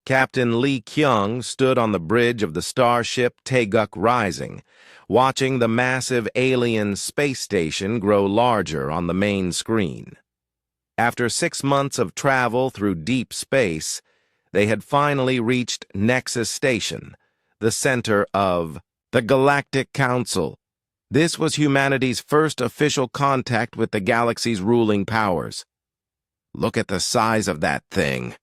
Captain Lee Kyung stood on the bridge of the starship Taeguk Rising, watching the massive alien space station grow larger on the main screen. After 6 months of travel through deep space, they had finally reached Nexus Station, the center of the Galactic Council. This was humanity's first official contact with the galaxy's ruling powers. "Look at the size of that thing,"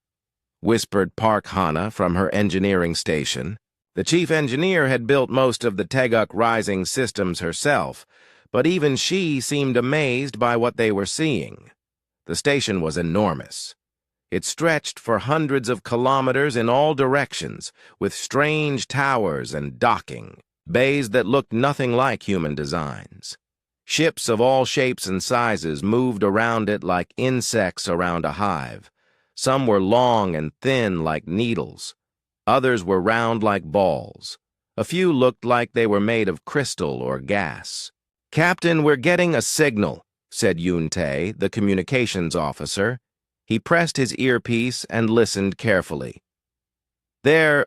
whispered Park Hana from her engineering station. The chief engineer had built most of the Taeguk Rising systems herself, but even she seemed amazed by what they were seeing. The station was enormous. It stretched for hundreds of kilometers in all directions, with strange towers and docking bays that looked nothing like human designs. Ships of all shapes and sizes moved around it like insects around a hive. Some were long and thin like needles. Others were round like balls. A few looked like they were made of crystal or gas. "Captain, we're getting a signal," said Yoon-tae, the communications officer. He pressed his earpiece and listened carefully. They're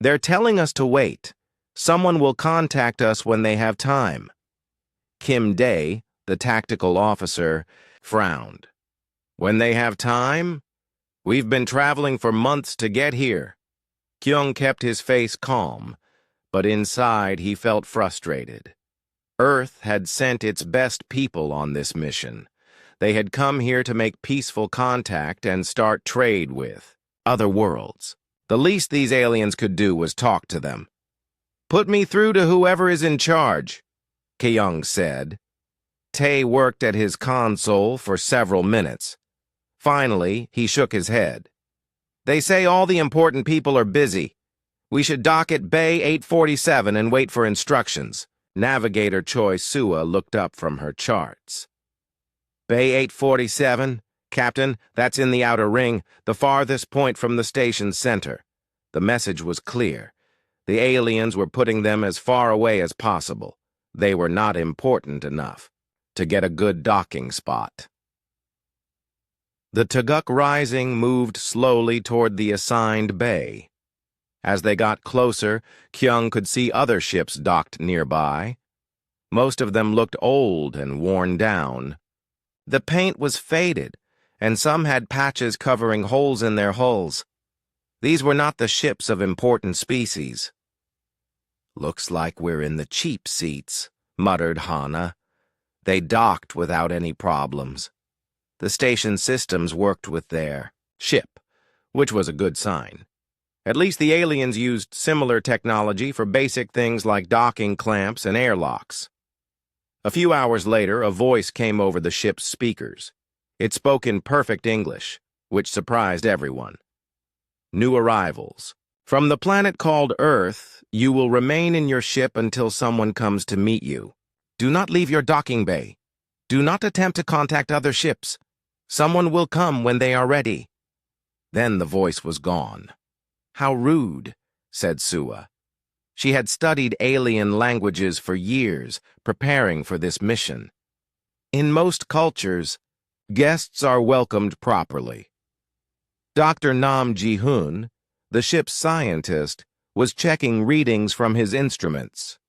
telling us to wait. Someone will contact us when they have time." Kim Dae, the tactical officer, frowned. "When they have time? We've been traveling for months to get here." Kyung kept his face calm, but inside he felt frustrated. Earth had sent its best people on this mission. They had come here to make peaceful contact and start trade with other worlds. The least these aliens could do was talk to them. "Put me through to whoever is in charge," Kyung said. Tae worked at his console for several minutes. Finally, he shook his head. "They say all the important people are busy. We should dock at Bay 847 and wait for instructions." Navigator Choi Sua looked up from her charts. "Bay 847? Captain, that's in the outer ring, the farthest point from the station's center." The message was clear. The aliens were putting them as far away as possible. They were not important enough to get a good docking spot. The Taeguk Rising moved slowly toward the assigned bay. As they got closer, Kyung could see other ships docked nearby. Most of them looked old and worn down. The paint was faded, and some had patches covering holes in their hulls. These were not the ships of important species. "Looks like we're in the cheap seats," muttered Hana. They docked without any problems. The station systems worked with their ship, which was a good sign. At least the aliens used similar technology for basic things like docking clamps and airlocks. A few hours later, a voice came over the ship's speakers. It spoke in perfect English, which surprised everyone. "New arrivals. From the planet called Earth, you will remain in your ship until someone comes to meet you. Do not leave your docking bay. Do not attempt to contact other ships. Someone will come when they are ready." Then the voice was gone. "How rude," said Sua. She had studied alien languages for years, preparing for this mission. In most cultures, guests are welcomed properly. Dr. Nam Ji-hoon, the ship's scientist, was checking readings from his instruments.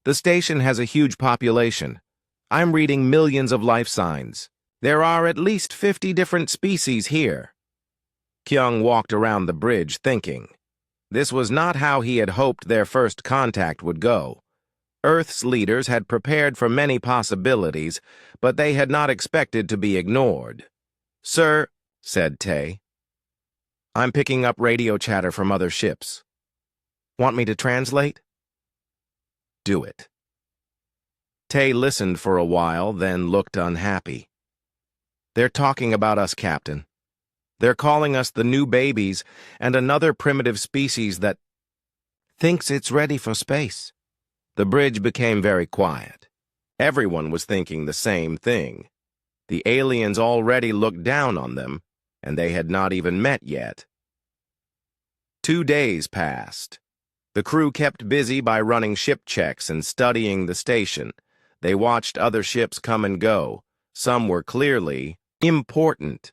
"The station has a huge population. I'm reading millions of life signs. There are at least 50 different species here." Kyung walked around the bridge thinking. This was not how he had hoped their first contact would go. Earth's leaders had prepared for many possibilities, but they had not expected to be ignored. "Sir," said Tae, "I'm picking up radio chatter from other ships. Want me to translate?" "Do it." Tae listened for a while, then looked unhappy. "They're talking about us, Captain. They're calling us the new babies and another primitive species that thinks it's ready for space." The bridge became very quiet. Everyone was thinking the same thing. The aliens already looked down on them, and they had not even met yet. 2 days passed. The crew kept busy by running ship checks and studying the station. They watched other ships come and go. Some were clearly important.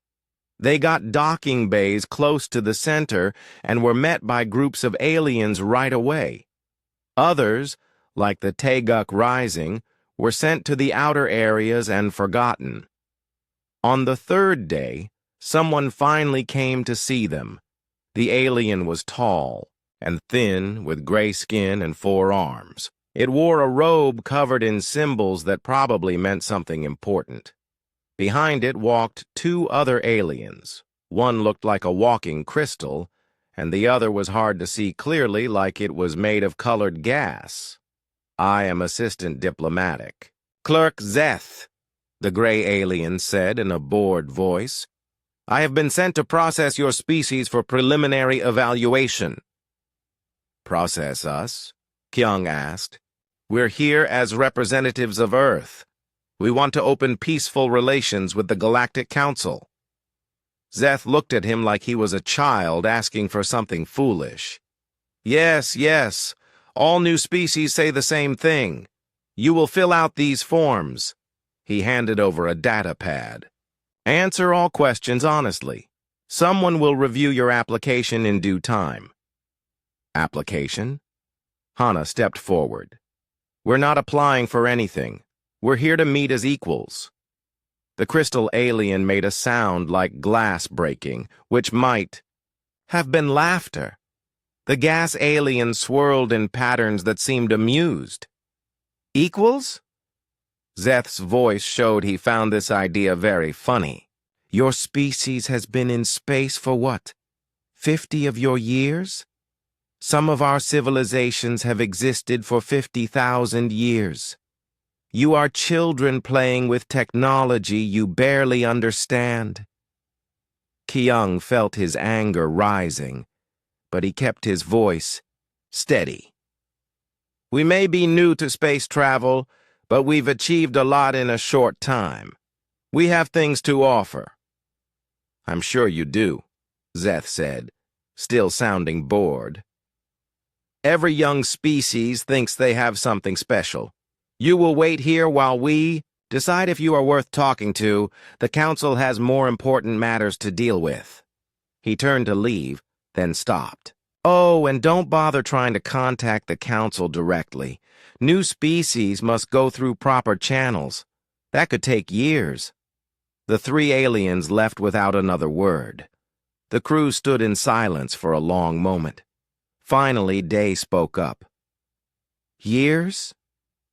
They got docking bays close to the center and were met by groups of aliens right away. Others, like the Taeguk Rising, were sent to the outer areas and forgotten. On the third day, someone finally came to see them. The alien was tall and thin, with gray skin and 4 arms. It wore a robe covered in symbols that probably meant something important. Behind it walked 2 other aliens. One looked like a walking crystal, and the other was hard to see clearly, like it was made of colored gas. "I am Assistant Diplomatic. Clerk Zeth," the gray alien said in a bored voice. "I have been sent to process your species for preliminary evaluation." "Process us?" Kyung asked. "We're here as representatives of Earth. We want to open peaceful relations with the Galactic Council." Zeth looked at him like he was a child asking for something foolish. "Yes, yes. All new species say the same thing. You will fill out these forms." He handed over a data pad. "Answer all questions honestly. Someone will review your application in due time." "Application?" Hana stepped forward. "We're not applying for anything. We're here to meet as equals." The crystal alien made a sound like glass breaking, which might have been laughter. The gas alien swirled in patterns that seemed amused. "Equals?" Zeth's voice showed he found this idea very funny. "Your species has been in space for what? 50 of your years? Some of our civilizations have existed for 50,000 years. You are children playing with technology you barely understand." Kyung felt his anger rising, but he kept his voice steady. "We may be new to space travel, but we've achieved a lot in a short time. We have things to offer." "I'm sure you do," Zeth said, still sounding bored. "Every young species thinks they have something special. You will wait here while we decide if you are worth talking to. The Council has more important matters to deal with." He turned to leave, then stopped. "Oh, and don't bother trying to contact the Council directly. New species must go through proper channels. That could take years." The 3 aliens left without another word. The crew stood in silence for a long moment. Finally, Day spoke up. "Years?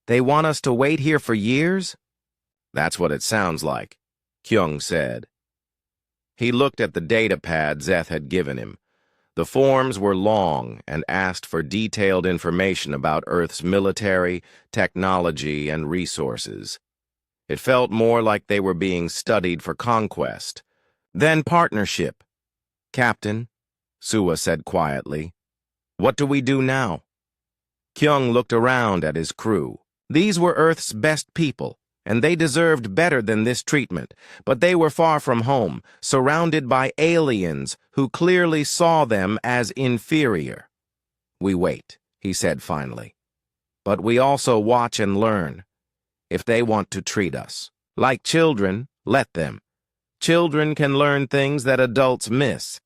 They want us to wait here for years?" "That's what it sounds like," Kyung said. He looked at the data pad Zeth had given him. The forms were long and asked for detailed information about Earth's military, technology, and resources. It felt more like they were being studied for conquest. "Then partnership." "Captain," Suwa said quietly, "what do we do now?" Kyung looked around at his crew. These were Earth's best people, and they deserved better than this treatment, but they were far from home, surrounded by aliens who clearly saw them as inferior. "We wait," he said finally. "But we also watch and learn. If they want to treat us like children, let them. Children can learn things that adults miss."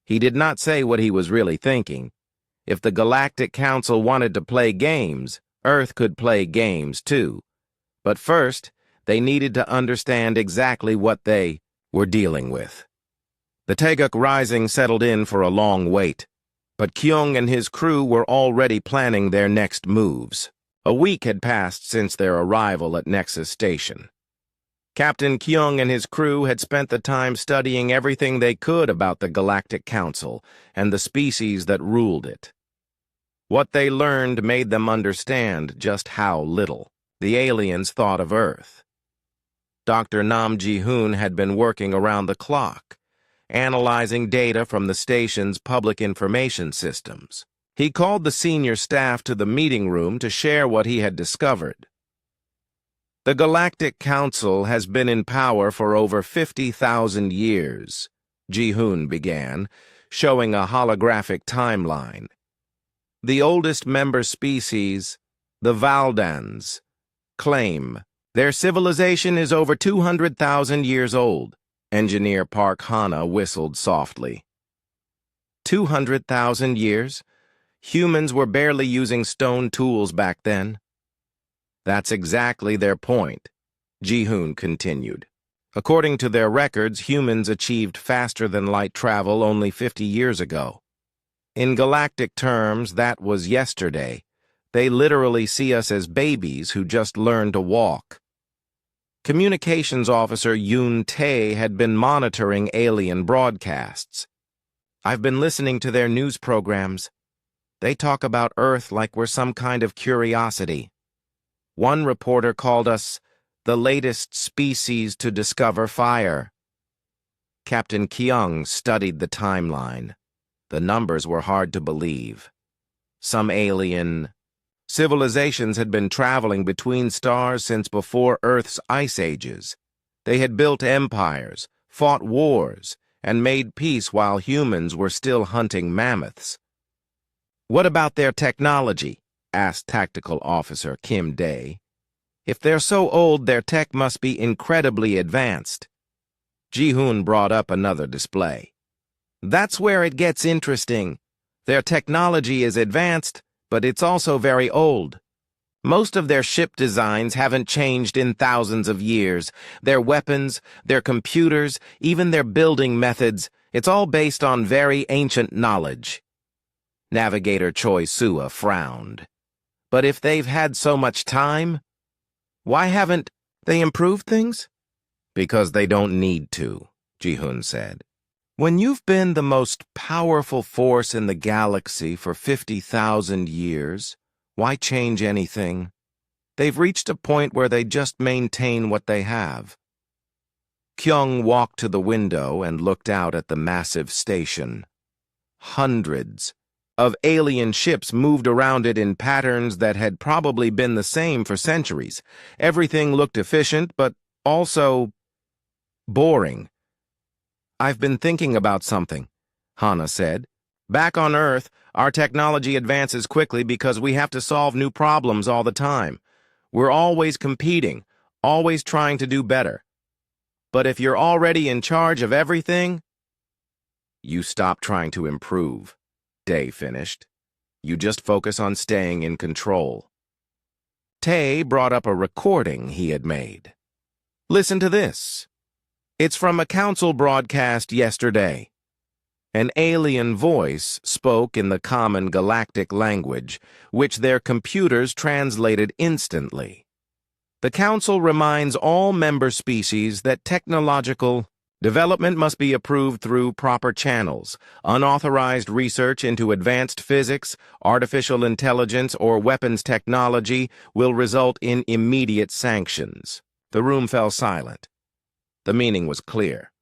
He did not say what he was really thinking. If the Galactic Council wanted to play games, Earth could play games too. But first, they needed to understand exactly what they were dealing with. The Taeguk Rising settled in for a long wait, but Kyung and his crew were already planning their next moves. A week had passed since their arrival at Nexus Station. Captain Kyung and his crew had spent the time studying everything they could about the Galactic Council and the species that ruled it. What they learned made them understand just how little the aliens thought of Earth. Dr. Nam Ji-hoon had been working around the clock, analyzing data from the station's public information systems. He called the senior staff to the meeting room to share what he had discovered. "The Galactic Council has been in power for over 50,000 years, Ji-hoon began, showing a holographic timeline. The oldest member species, the Valdans, claim their civilization is over 200,000 years old. Engineer Park Hana whistled softly. 200,000 years? Humans were barely using stone tools back then. That's exactly their point, Ji-hoon continued. According to their records, humans achieved faster-than-light travel only 50 years ago. In galactic terms, that was yesterday. They literally see us as babies who just learned to walk. Communications Officer Yoon Tae had been monitoring alien broadcasts. I've been listening to their news programs. They talk about Earth like we're some kind of curiosity. One reporter called us the latest species to discover fire. Captain Kyung studied the timeline. The numbers were hard to believe. Some alien civilizations had been traveling between stars since before Earth's ice ages. They had built empires, fought wars, and made peace while humans were still hunting mammoths. What about their technology? Asked Tactical Officer Kim Dae. If they're so old, their tech must be incredibly advanced. Ji-hoon brought up another display. That's where it gets interesting. Their technology is advanced, but it's also very old. Most of their ship designs haven't changed in thousands of years. Their weapons, their computers, even their building methods, it's all based on very ancient knowledge. Navigator Choi Sua frowned. But if they've had so much time, why haven't they improved things? Because they don't need to, Ji-hoon said. When you've been the most powerful force in the galaxy for 50,000 years, why change anything? They've reached a point where they just maintain what they have. Kyung walked to the window and looked out at the massive station. Hundreds of alien ships moved around it in patterns that had probably been the same for centuries. Everything looked efficient, but also boring. I've been thinking about something, Hana said. Back on Earth, our technology advances quickly because we have to solve new problems all the time. We're always competing, always trying to do better. But if you're already in charge of everything, you stop trying to improve, Dae finished. You just focus on staying in control. Tae brought up a recording he had made. Listen to this. It's from a council broadcast yesterday. An alien voice spoke in the common galactic language, which their computers translated instantly. The council reminds all member species that technological development must be approved through proper channels. Unauthorized research into advanced physics, artificial intelligence, or weapons technology will result in immediate sanctions. The room fell silent. The meaning was clear.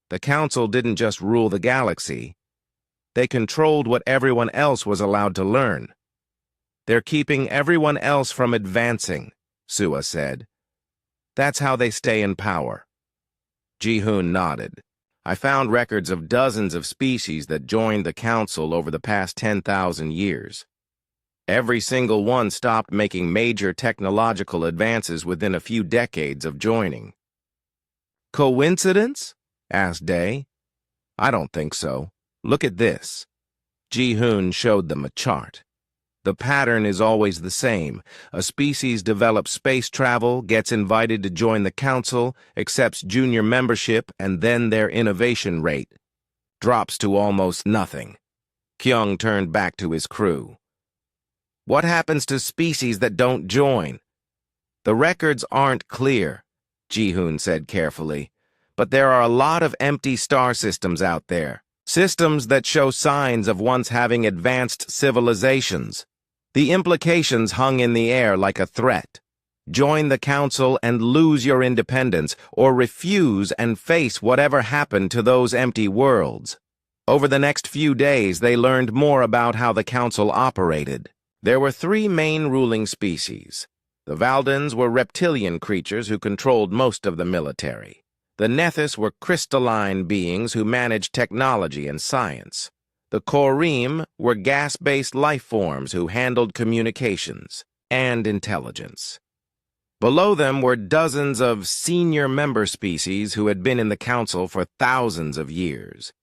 The council didn't just rule the galaxy. They controlled what everyone else was allowed to learn. They're keeping everyone else from advancing, Sua said. That's how they stay in power. Ji-hoon nodded. I found records of dozens of species that joined the council over the past 10,000 years. Every single one stopped making major technological advances within a few decades of joining. Coincidence? Asked Dae. I don't think so. Look at this. Ji-hoon showed them a chart. The pattern is always the same. A species develops space travel, gets invited to join the council, accepts junior membership, and then their innovation rate drops to almost nothing. Kyung turned back to his crew. What happens to species that don't join? The records aren't clear, Ji-hoon said carefully, but there are a lot of empty star systems out there. Systems that show signs of once having advanced civilizations. The implications hung in the air like a threat. Join the council and lose your independence, or refuse and face whatever happened to those empty worlds. Over the next few days, they learned more about how the council operated. There were three main ruling species. The Valdans were reptilian creatures who controlled most of the military. The Nethys were crystalline beings who managed technology and science. The Korim were gas-based life forms who handled communications and intelligence. Below them were dozens of senior member species who had been in the council for thousands of years.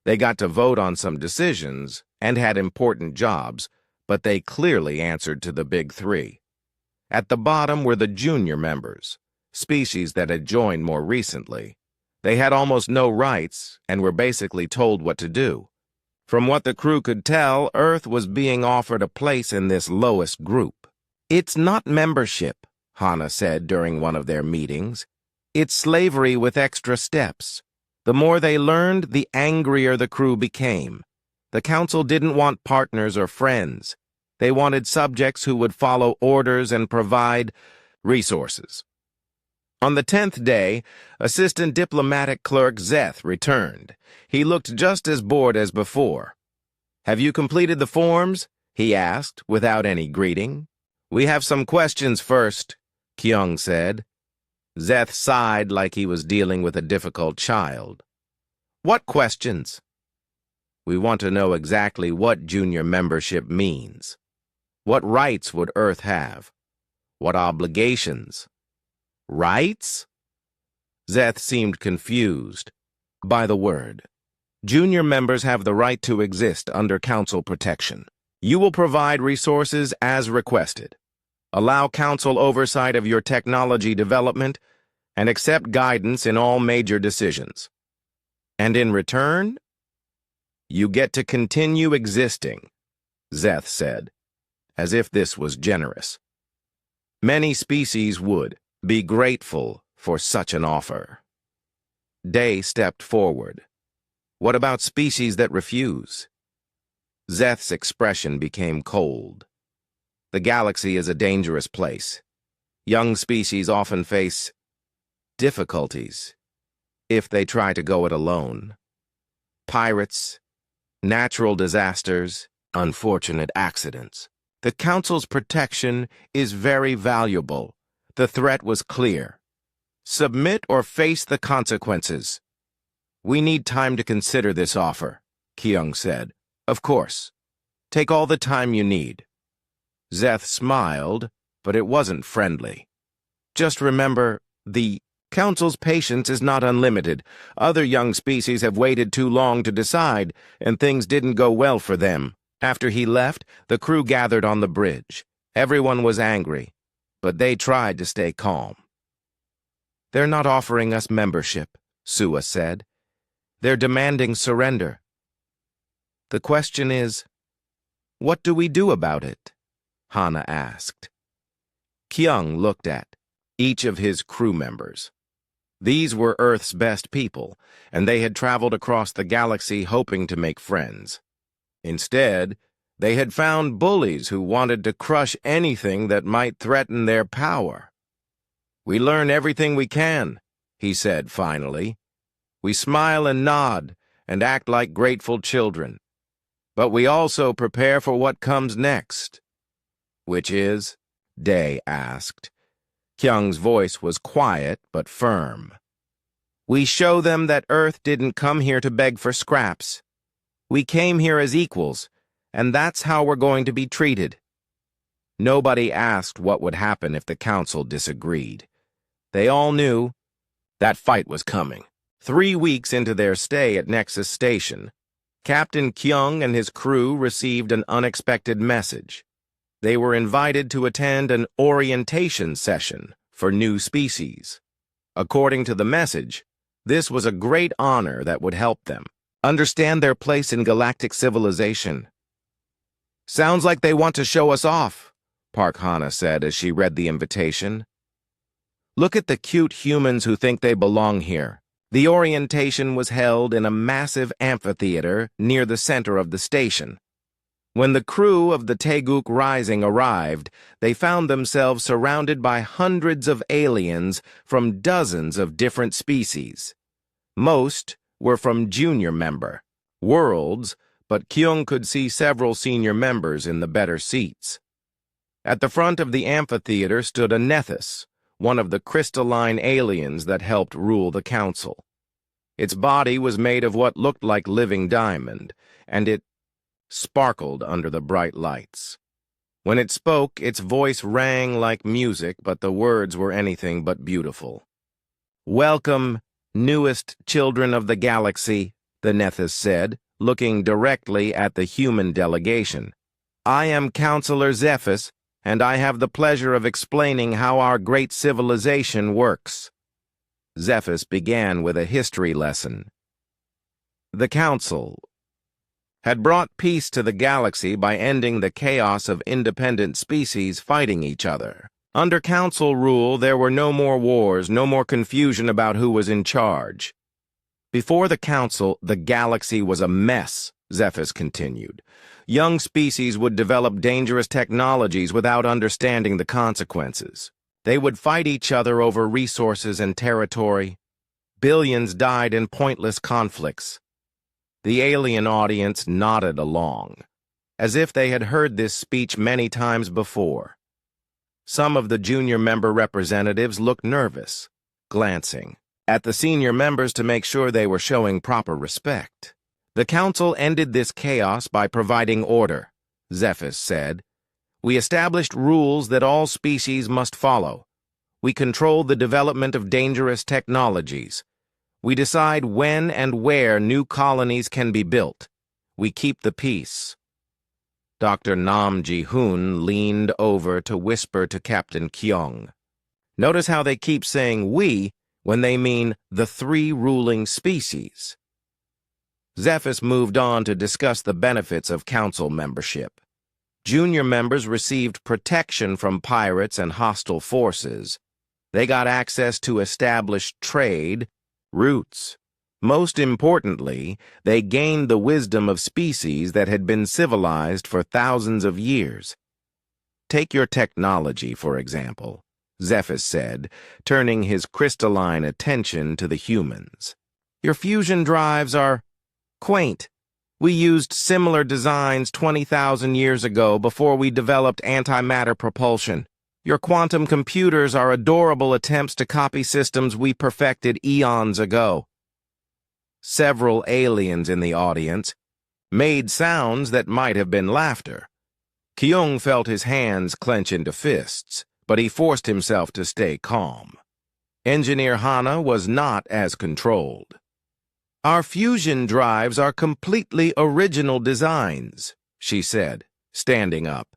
They got to vote on some decisions and had important jobs, but they clearly answered to the big three. At the bottom were the junior members, species that had joined more recently. They had almost no rights and were basically told what to do. From what the crew could tell, Earth was being offered a place in this lowest group. "It's not membership," Hannah said during one of their meetings. "It's slavery with extra steps." The more they learned, the angrier the crew became. The council didn't want partners or friends. They wanted subjects who would follow orders and provide resources. On the 10th day, Assistant Diplomatic Clerk Zeth returned. He looked just as bored as before. "Have you completed the forms?" he asked, without any greeting. "We have some questions first," Kyung said. Zeth sighed like he was dealing with a difficult child. "What questions?" "We want to know exactly what junior membership means. What rights would Earth have? What obligations?" "Rights?" Zeth seemed confused by the word. "Junior members have the right to exist under council protection. You will provide resources as requested, allow council oversight of your technology development, and accept guidance in all major decisions. And in return, you get to continue existing," Zeth said, as if this was generous. Many species would be grateful for such an offer. Day stepped forward. "What about species that refuse?" Zeth's expression became cold. "The galaxy is a dangerous place. Young species often face difficulties if they try to go it alone. Pirates, natural disasters, unfortunate accidents. The Council's protection is very valuable." The threat was clear. "Submit or face the consequences." "We need time to consider this offer," Kyung said. "Of course. Take all the time you need." Zeth smiled, but it wasn't friendly. "Just remember, the Council's patience is not unlimited. Other young species have waited too long to decide, and things didn't go well for them." After he left, the crew gathered on the bridge. Everyone was angry, but they tried to stay calm. "They're not offering us membership," Sua said. "They're demanding surrender. The question is, what do we do about it?" Hannah asked. Kyung looked at each of his crew members. These were Earth's best people, and they had traveled across the galaxy hoping to make friends. Instead, they had found bullies who wanted to crush anything that might threaten their power. "We learn everything we can," he said finally. "We smile and nod and act like grateful children. But we also prepare for what comes next." "Which is?" Day asked. Kyung's voice was quiet but firm. "We show them that Earth didn't come here to beg for scraps. We came here as equals, and that's how we're going to be treated." Nobody asked what would happen if the Council disagreed. They all knew that fight was coming. 3 weeks into their stay at Nexus Station, Captain Kyung and his crew received an unexpected message. They were invited to attend an orientation session for new species. According to the message, this was a great honor that would help them understand their place in galactic civilization. "Sounds like they want to show us off," Park Hannah said as she read the invitation. "Look at the cute humans who think they belong here." The orientation was held in a massive amphitheater near the center of the station. When the crew of the Taeguk Rising arrived, they found themselves surrounded by hundreds of aliens from dozens of different species. Most were from junior member worlds, but Kyung could see several senior members in the better seats. At the front of the amphitheater stood a Nethys, one of the crystalline aliens that helped rule the council. Its body was made of what looked like living diamond, and it sparkled under the bright lights. When it spoke, its voice rang like music, but the words were anything but beautiful. "Welcome, newest children of the galaxy," the Nethys said, looking directly at the human delegation. "I am Counselor Zephys, and I have the pleasure of explaining how our great civilization works." Zephys began with a history lesson. The Council had brought peace to the galaxy by ending the chaos of independent species fighting each other. Under Council rule, there were no more wars, no more confusion about who was in charge. Before the Council, the galaxy was a mess, Zephys continued. Young species would develop dangerous technologies without understanding the consequences. They would fight each other over resources and territory. Billions died in pointless conflicts. The alien audience nodded along, as if they had heard this speech many times before. Some of the junior member representatives looked nervous, glancing at the senior members to make sure they were showing proper respect. The Council ended this chaos by providing order, Zephys said. "We established rules that all species must follow. We control the development of dangerous technologies. We decide when and where new colonies can be built. We keep the peace." Dr. Nam Ji-hoon leaned over to whisper to Captain Kyung. "Notice how they keep saying we when they mean the three ruling species." Zephys moved on to discuss the benefits of Council membership. Junior members received protection from pirates and hostile forces. They got access to established trade routes. Most importantly, they gained the wisdom of species that had been civilized for thousands of years. "Take your technology, for example," Zephys said, turning his crystalline attention to the humans. "Your fusion drives are quaint. We used similar designs 20,000 years ago before we developed antimatter propulsion. Your quantum computers are adorable attempts to copy systems we perfected eons ago." Several aliens in the audience made sounds that might have been laughter. Kyung felt his hands clench into fists, but he forced himself to stay calm. Engineer Hana was not as controlled. "Our fusion drives are completely original designs," she said, standing up.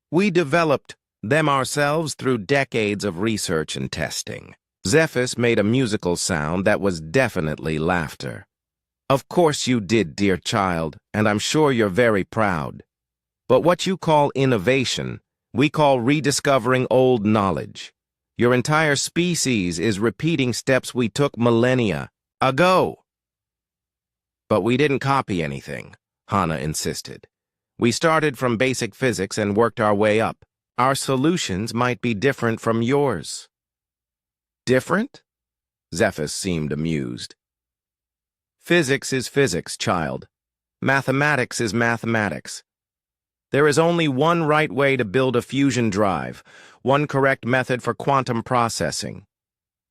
"We developed them ourselves through decades of research and testing." Zephys made a musical sound that was definitely laughter. "Of course you did, dear child, and I'm sure you're very proud. But what you call innovation, we call rediscovering old knowledge. Your entire species is repeating steps we took millennia ago." "But we didn't copy anything," Hana insisted. "We started from basic physics and worked our way up. Our solutions might be different from yours." "Different?" Zephys seemed amused. "Physics is physics, child. Mathematics is mathematics. There is only one right way to build a fusion drive, one correct method for quantum processing.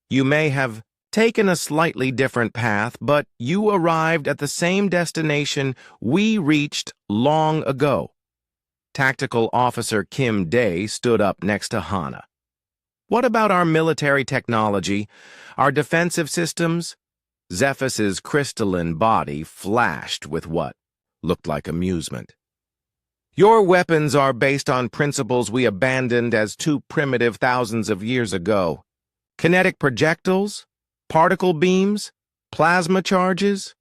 You may have taken a slightly different path, but you arrived at the same destination we reached long ago." Tactical Officer Kim Day stood up next to Hana. "What about our military technology, our defensive systems?" Zephys's crystalline body flashed with what looked like amusement. "Your weapons are based on principles we abandoned as too primitive thousands of years ago. Kinetic projectiles? Particle beams? Plasma charges?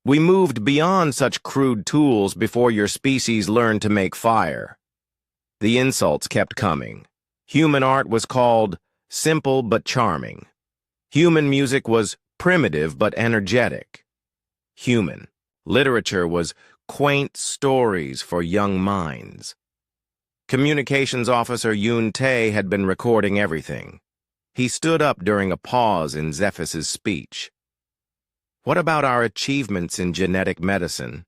We moved beyond such crude tools before your species learned to make fire." The insults kept coming. Human art was called simple but charming. Human music was primitive but energetic. Human literature was quaint stories for young minds. Communications Officer Yoon Tae had been recording everything. He stood up during a pause in Zephys's speech. "What about our achievements in genetic medicine?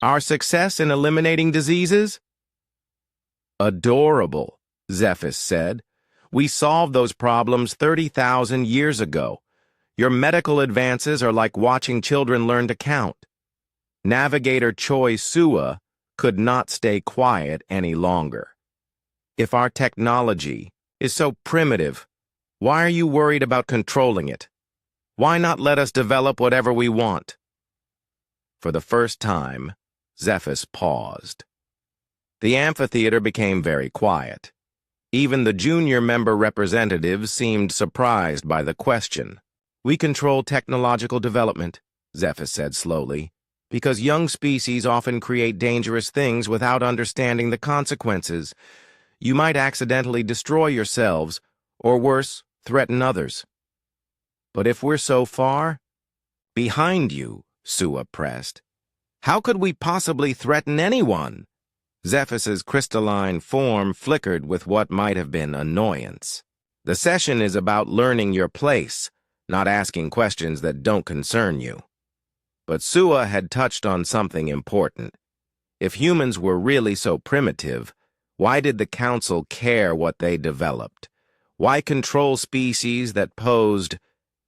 Our success in eliminating diseases?" "Adorable," Zephys said. "We solved those problems 30,000 years ago. Your medical advances are like watching children learn to count." Navigator Choi Sua could not stay quiet any longer. If our technology is so primitive, why are you worried about controlling it? Why not let us develop whatever we want? For the first time, Zephys paused. The amphitheater became very quiet. Even the junior member representatives seemed surprised by the question. We control technological development, Zephys said slowly, because young species often create dangerous things without understanding the consequences. You might accidentally destroy yourselves, or worse, threaten others. But if we're so far behind you, Sua pressed, how could we possibly threaten anyone? Zephys's crystalline form flickered with what might have been annoyance. The session is about learning your place, not asking questions that don't concern you. But Sua had touched on something important. If humans were really so primitive, why did the Council care what they developed? Why control species that posed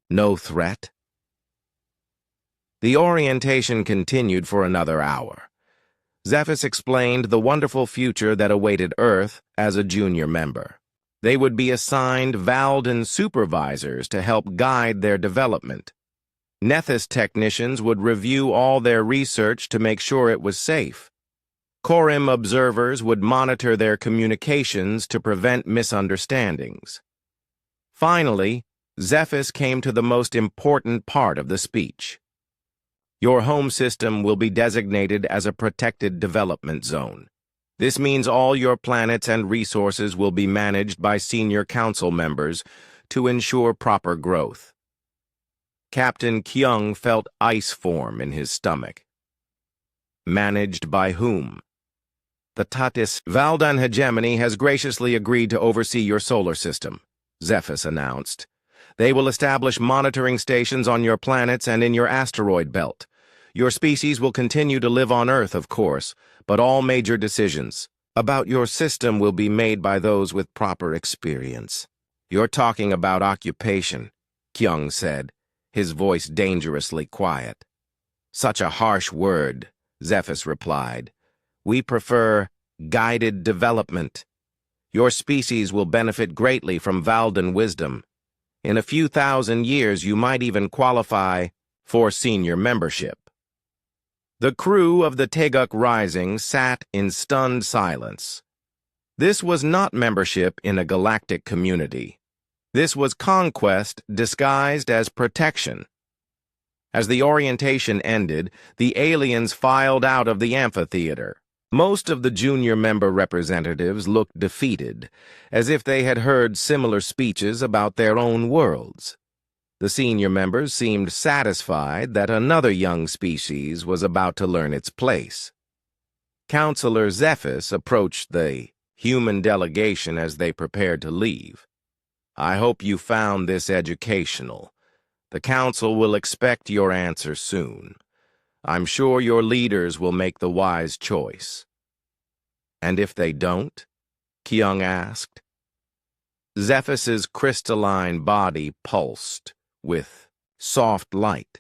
no threat? The orientation continued for another hour. Zephys explained the wonderful future that awaited Earth as a junior member. They would be assigned Valden supervisors to help guide their development. Nethys technicians would review all their research to make sure it was safe. Corim observers would monitor their communications to prevent misunderstandings. Finally, Zephys came to the most important part of the speech. Your home system will be designated as a protected development zone. This means all your planets and resources will be managed by senior council members to ensure proper growth. Captain Kyung felt ice form in his stomach. Managed by whom? The Tatis Valdan hegemony has graciously agreed to oversee your solar system, Zephys announced. They will establish monitoring stations on your planets and in your asteroid belt. Your species will continue to live on Earth, of course, but all major decisions about your system will be made by those with proper experience. You're talking about occupation, Kyung said, his voice dangerously quiet. Such a harsh word, Zephys replied. We prefer guided development. Your species will benefit greatly from Valden wisdom. In a few thousand years, you might even qualify for senior membership. The crew of the Teguk Rising sat in stunned silence. This was not membership in a galactic community. This was conquest disguised as protection. As the orientation ended, the aliens filed out of the amphitheater. Most of the junior member representatives looked defeated, as if they had heard similar speeches about their own worlds. The senior members seemed satisfied that another young species was about to learn its place. Counselor Zephys approached the human delegation as they prepared to leave. I hope you found this educational. The Council will expect your answer soon. I'm sure your leaders will make the wise choice. And if they don't? Kyung asked. Zephys's crystalline body pulsed with soft light.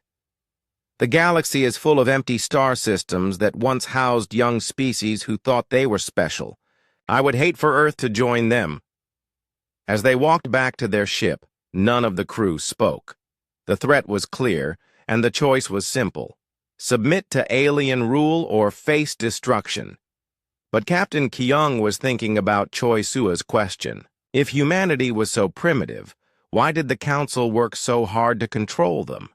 The galaxy is full of empty star systems that once housed young species who thought they were special. I would hate for Earth to join them. As they walked back to their ship, none of the crew spoke. The threat was clear, and the choice was simple. Submit to alien rule or face destruction. But Captain Kyung was thinking about Choi Sua's question. If humanity was so primitive, why did the Council work so hard to control them?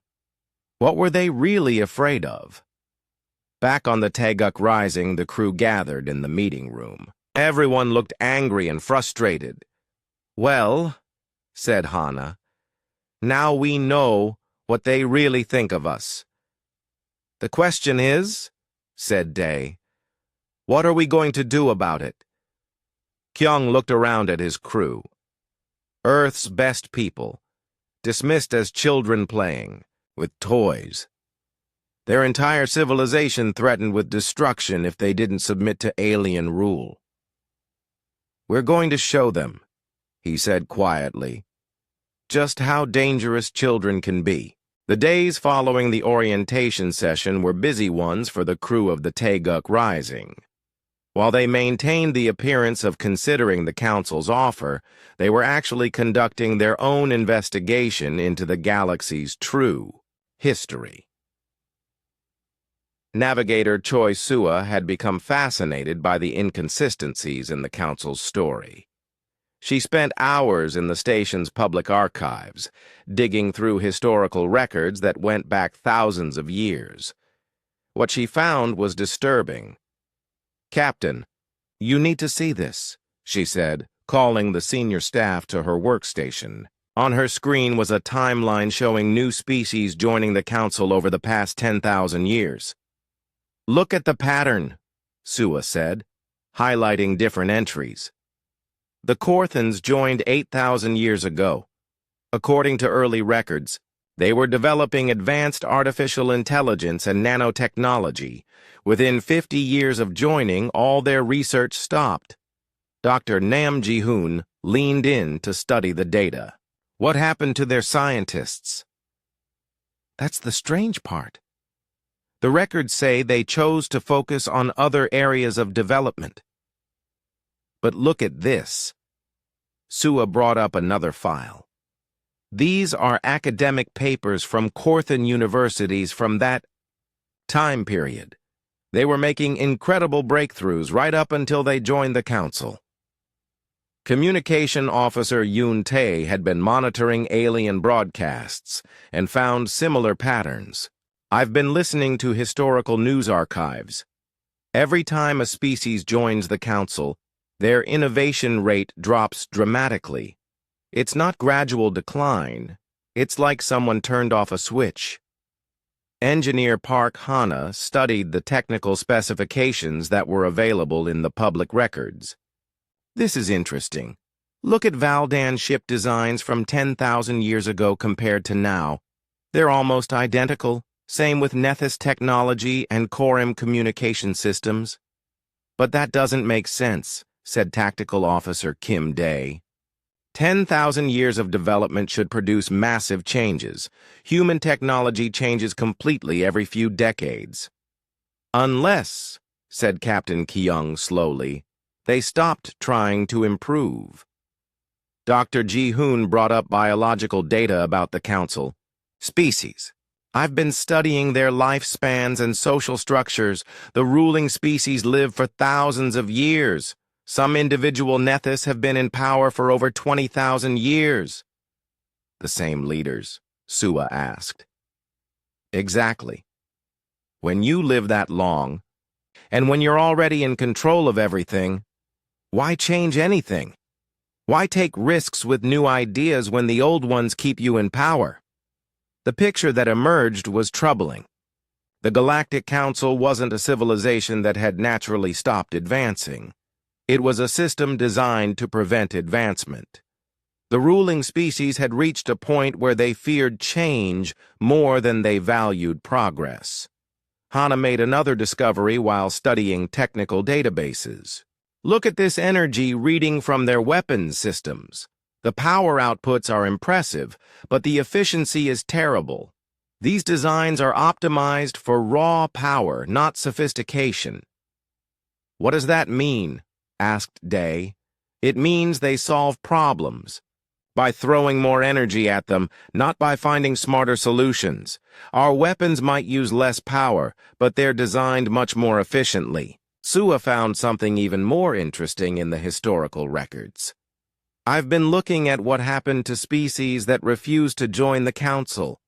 What were they really afraid of? Back on the Teguk Rising, the crew gathered in the meeting room. Everyone looked angry and frustrated. Well, said Hana, now we know what they really think of us. The question is, said Day, what are we going to do about it? Kyung looked around at his crew. Earth's best people, dismissed as children playing with toys. Their entire civilization threatened with destruction if they didn't submit to alien rule. We're going to show them, he said quietly, just how dangerous children can be. The days following the orientation session were busy ones for the crew of the Teguk Rising. While they maintained the appearance of considering the Council's offer, they were actually conducting their own investigation into the galaxy's true history. Navigator Choi Sua had become fascinated by the inconsistencies in the Council's story. She spent hours in the station's public archives, digging through historical records that went back thousands of years. What she found was disturbing. "Captain, you need to see this," she said, calling the senior staff to her workstation. On her screen was a timeline showing new species joining the Council over the past 10,000 years. "Look at the pattern," Sua said, highlighting different entries. The Korthans joined 8,000 years ago. According to early records, they were developing advanced artificial intelligence and nanotechnology. Within 50 years of joining, all their research stopped. Dr. Nam Ji-hoon leaned in to study the data. What happened to their scientists? That's the strange part. The records say they chose to focus on other areas of development. But look at this. Sua brought up another file. These are academic papers from Korthan universities from that time period. They were making incredible breakthroughs right up until they joined the Council. Communication Officer Yoon Tae had been monitoring alien broadcasts and found similar patterns. "I've been listening to historical news archives. Every time a species joins the Council, their innovation rate drops dramatically. It's not gradual decline. It's like someone turned off a switch." Engineer Park Hana studied the technical specifications that were available in the public records. "This is interesting. Look at Valdan ship designs from 10,000 years ago compared to now. They're almost identical. Same with Nethys technology and Corim communication systems." "But that doesn't make sense," said Tactical Officer Kim Dae. 10,000 years of development should produce massive changes. Human technology changes completely every few decades. "Unless," said Captain Kyung slowly, "they stopped trying to improve." Dr. Ji-hoon brought up biological data about the Council. "Species. I've been studying their lifespans and social structures. The ruling species live for thousands of years. Some individual Nethys have been in power for over 20,000 years. "The same leaders?" Sua asked. "Exactly. When you live that long, and when you're already in control of everything, why change anything? Why take risks with new ideas when the old ones keep you in power?" The picture that emerged was troubling. The Galactic Council wasn't a civilization that had naturally stopped advancing. It was a system designed to prevent advancement. The ruling species had reached a point where they feared change more than they valued progress. Hana made another discovery while studying technical databases. "Look at this energy reading from their weapons systems. The power outputs are impressive, but the efficiency is terrible. These designs are optimized for raw power, not sophistication." "What does that mean?" asked Day. "It means they solve problems by throwing more energy at them, not by finding smarter solutions. Our weapons might use less power, but they're designed much more efficiently." Sua found something even more interesting in the historical records. "I've been looking at what happened to species that refused to join the Council.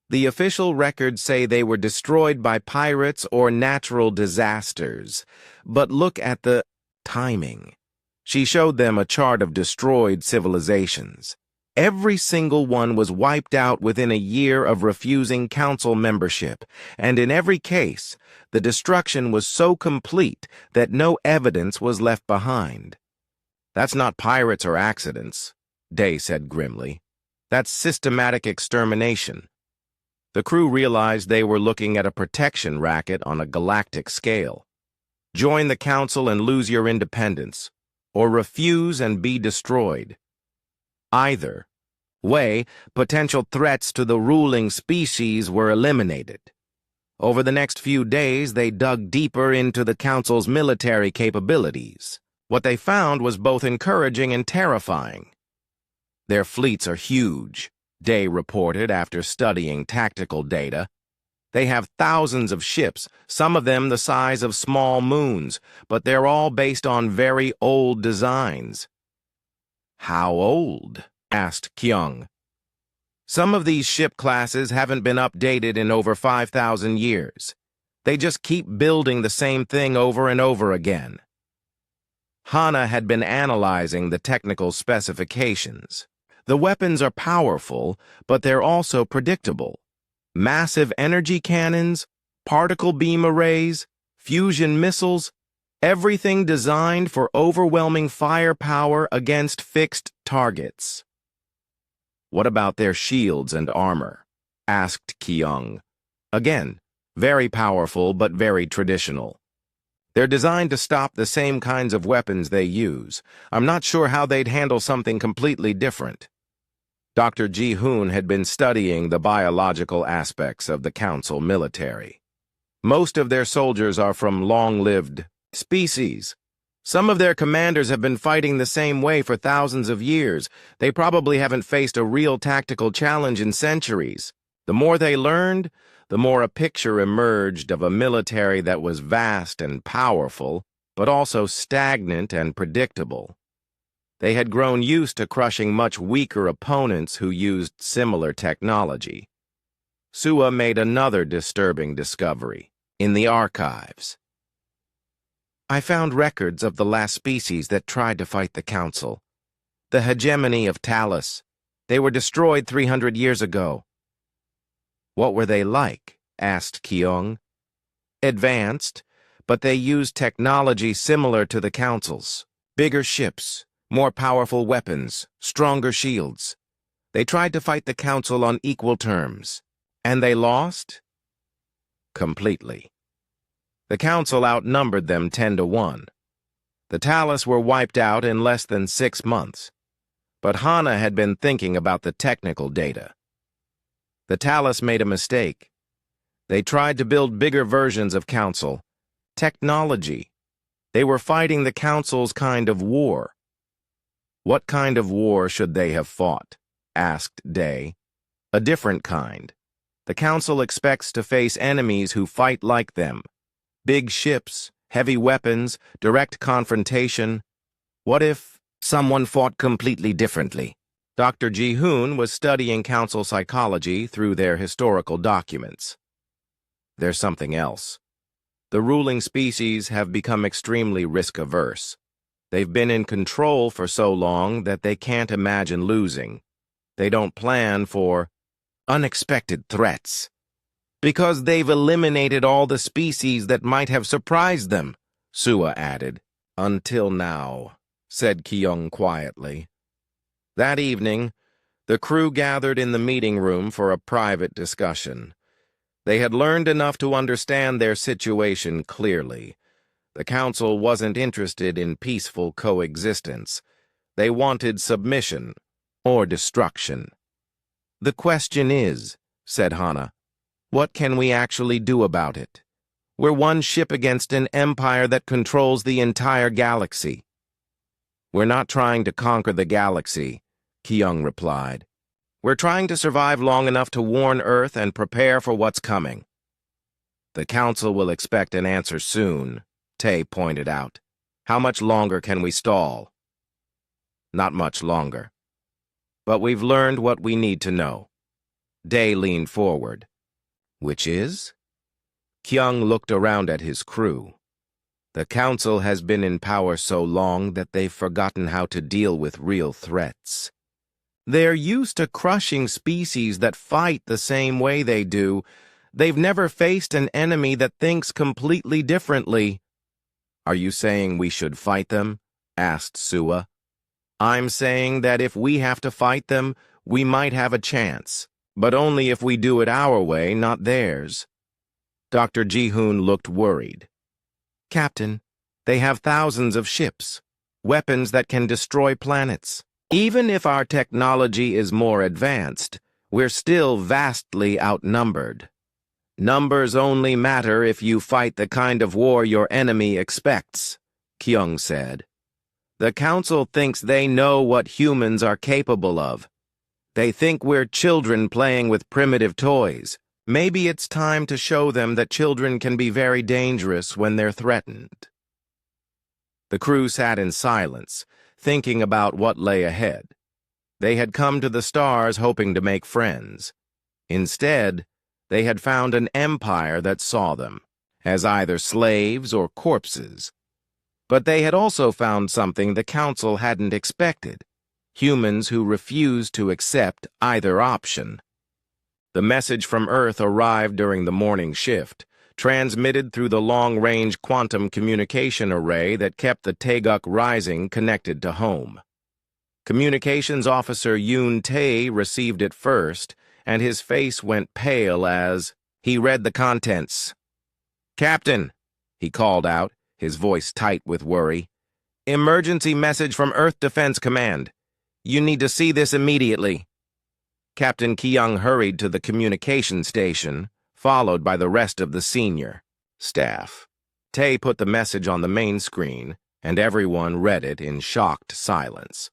The official records say they were destroyed by pirates or natural disasters. But look at the timing." She showed them a chart of destroyed civilizations. Every single one was wiped out within a year of refusing Council membership, and in every case, the destruction was so complete that no evidence was left behind. "That's not pirates or accidents," Day said grimly. "That's systematic extermination." The crew realized they were looking at a protection racket on a galactic scale. Join the Council and lose your independence, or refuse and be destroyed. Either way, potential threats to the ruling species were eliminated. Over the next few days, they dug deeper into the Council's military capabilities. What they found was both encouraging and terrifying. Their fleets are huge, Day reported after studying tactical data. They have thousands of ships, some of them the size of small moons, but they're all based on very old designs. How old? Asked Kyung. Some of these ship classes haven't been updated in over 5,000 years. They just keep building the same thing over and over again. Hana had been analyzing the technical specifications. The weapons are powerful, but they're also predictable. Massive energy cannons, particle beam arrays, fusion missiles, everything designed for overwhelming firepower against fixed targets. What about their shields and armor? Asked Kyung. Again, very powerful but very traditional. They're designed to stop the same kinds of weapons they use. I'm not sure how they'd handle something completely different. Dr. Ji-hoon had been studying the biological aspects of the Council military. Most of their soldiers are from long-lived species. Some of their commanders have been fighting the same way for thousands of years. They probably haven't faced a real tactical challenge in centuries. The more they learned, the more a picture emerged of a military that was vast and powerful, but also stagnant and predictable. They had grown used to crushing much weaker opponents who used similar technology. Sua made another disturbing discovery in the archives. I found records of the last species that tried to fight the Council. The hegemony of Talus. They were destroyed 300 years ago. What were they like? Asked Kyung. Advanced, but they used technology similar to the Council's. Bigger ships, more powerful weapons, stronger shields. They tried to fight the Council on equal terms. And they lost? Completely. The Council outnumbered them 10-1. The Talus were wiped out in less than 6 months. But Hana had been thinking about the technical data. The Talus made a mistake. They tried to build bigger versions of Council. Technology. They were fighting the Council's kind of war. What kind of war should they have fought? Asked Day. A different kind. The Council expects to face enemies who fight like them. Big ships, heavy weapons, direct confrontation. What if someone fought completely differently? Dr. Ji-hoon was studying Council psychology through their historical documents. There's something else. The ruling species have become extremely risk-averse. They've been in control for so long that they can't imagine losing. They don't plan for unexpected threats. Because they've eliminated all the species that might have surprised them, Sua added. Until now, said Kyung quietly. That evening, the crew gathered in the meeting room for a private discussion. They had learned enough to understand their situation clearly. The Council wasn't interested in peaceful coexistence. They wanted submission or destruction. The question is, said Hana, what can we actually do about it? We're one ship against an empire that controls the entire galaxy. We're not trying to conquer the galaxy, Kyung replied. We're trying to survive long enough to warn Earth and prepare for what's coming. The Council will expect an answer soon, Tae pointed out. How much longer can we stall? Not much longer. But we've learned what we need to know. Day leaned forward. Which is? Kyung looked around at his crew. The Council has been in power so long that they've forgotten how to deal with real threats. They're used to crushing species that fight the same way they do. They've never faced an enemy that thinks completely differently. Are you saying we should fight them? Asked Sua. I'm saying that if we have to fight them, we might have a chance. But only if we do it our way, not theirs. Dr. Ji-hoon looked worried. Captain, they have thousands of ships, weapons that can destroy planets. Even if our technology is more advanced, we're still vastly outnumbered. Numbers only matter if you fight the kind of war your enemy expects, Kyung said. The Council thinks they know what humans are capable of. They think we're children playing with primitive toys. Maybe it's time to show them that children can be very dangerous when they're threatened. The crew sat in silence, thinking about what lay ahead. They had come to the stars hoping to make friends. Instead, they had found an empire that saw them as either slaves or corpses. But they had also found something the Council hadn't expected: humans who refused to accept either option. The message from Earth arrived during the morning shift, transmitted through the long-range quantum communication array that kept the Taeguk Rising connected to home. Communications Officer Yoon Tae received it first, and his face went pale as he read the contents. "Captain," he called out, his voice tight with worry. "Emergency message from Earth Defense Command. You need to see this immediately." Captain Kyung hurried to the communication station, followed by the rest of the senior staff. Tae put the message on the main screen, and everyone read it in shocked silence.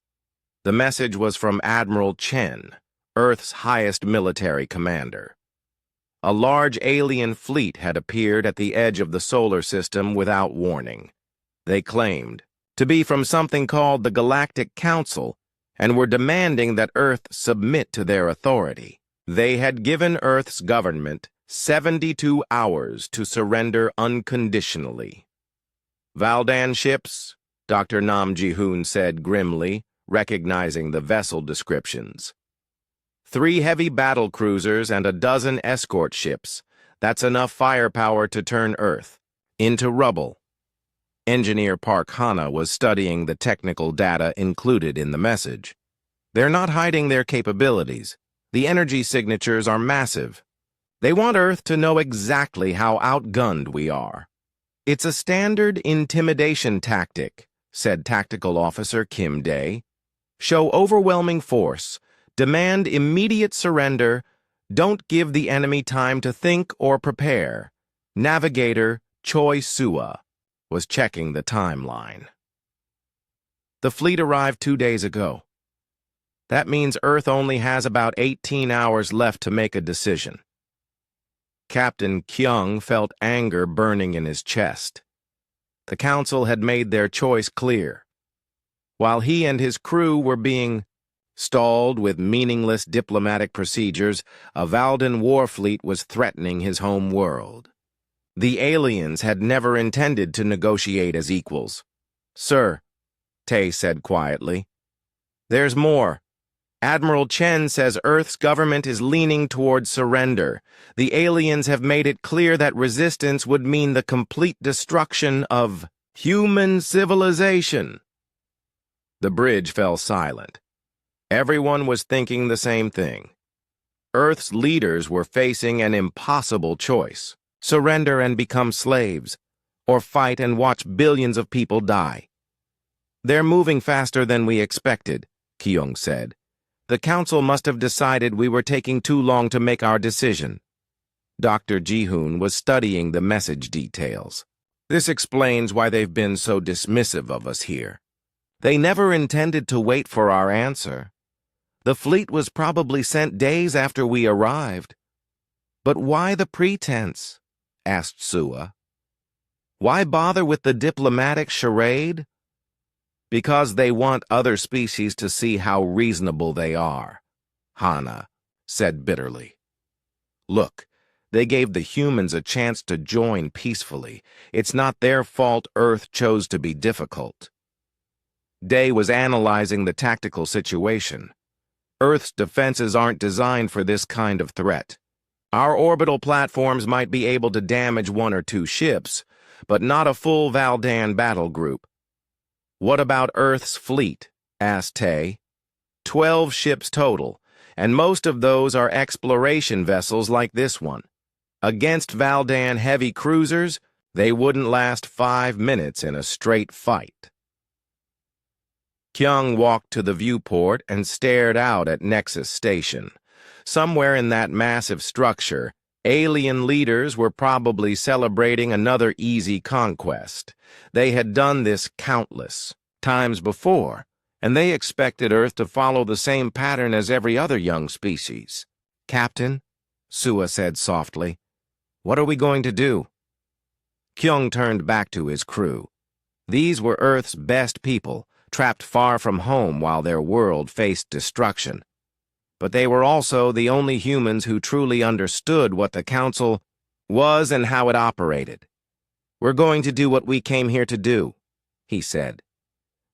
The message was from Admiral Chen, Earth's highest military commander. A large alien fleet had appeared at the edge of the solar system without warning. They claimed to be from something called the Galactic Council, and were demanding that Earth submit to their authority. They had given Earth's government 72 hours to surrender unconditionally. "Valdan ships," Dr. Nam Ji-hoon said grimly, recognizing the vessel descriptions. 3 heavy battle cruisers and a dozen escort ships. That's enough firepower to turn Earth into rubble. Engineer Park Hana was studying the technical data included in the message. They're not hiding their capabilities. The energy signatures are massive. They want Earth to know exactly how outgunned we are. "It's a standard intimidation tactic," said Tactical Officer Kim Dae. "Show overwhelming force. Demand immediate surrender. Don't give the enemy time to think or prepare." Navigator Choi Sua was checking the timeline. The fleet arrived 2 days ago. That means Earth only has about 18 hours left to make a decision. Captain Kyung felt anger burning in his chest. The Council had made their choice clear. While he and his crew were being stalled with meaningless diplomatic procedures, a Valdan war fleet was threatening his home world. The aliens had never intended to negotiate as equals. "Sir," Tae said quietly, "there's more. Admiral Chen says Earth's government is leaning toward surrender. The aliens have made it clear that resistance would mean the complete destruction of human civilization." The bridge fell silent. Everyone was thinking the same thing. Earth's leaders were facing an impossible choice: surrender and become slaves, or fight and watch billions of people die. "They're moving faster than we expected," Kyung said. "The Council must have decided we were taking too long to make our decision." Dr. Ji-hoon was studying the message details. "This explains why they've been so dismissive of us here. They never intended to wait for our answer. The fleet was probably sent days after we arrived." "But why the pretense?" asked Sua. "Why bother with the diplomatic charade?" "Because they want other species to see how reasonable they are," Hana said bitterly. "Look, they gave the humans a chance to join peacefully. It's not their fault Earth chose to be difficult." Day was analyzing the tactical situation. Earth's defenses aren't designed for this kind of threat. Our orbital platforms might be able to damage 1 or 2 ships, but not a full Valdan battle group. "What about Earth's fleet?" asked Tae. 12 ships total, and most of those are exploration vessels like this one. Against Valdan heavy cruisers, they wouldn't last 5 minutes in a straight fight. Kyung walked to the viewport and stared out at Nexus Station. Somewhere in that massive structure, Alien leaders were probably celebrating another easy conquest. They had done this countless times before, and they expected Earth to follow the same pattern as every other young species. "Captain," Sua said softly, "what are we going to do?" Kyung turned back to his crew. These were Earth's best people, trapped far from home while their world faced destruction. But they were also the only humans who truly understood what the Council was and how it operated. "We're going to do what we came here to do," he said.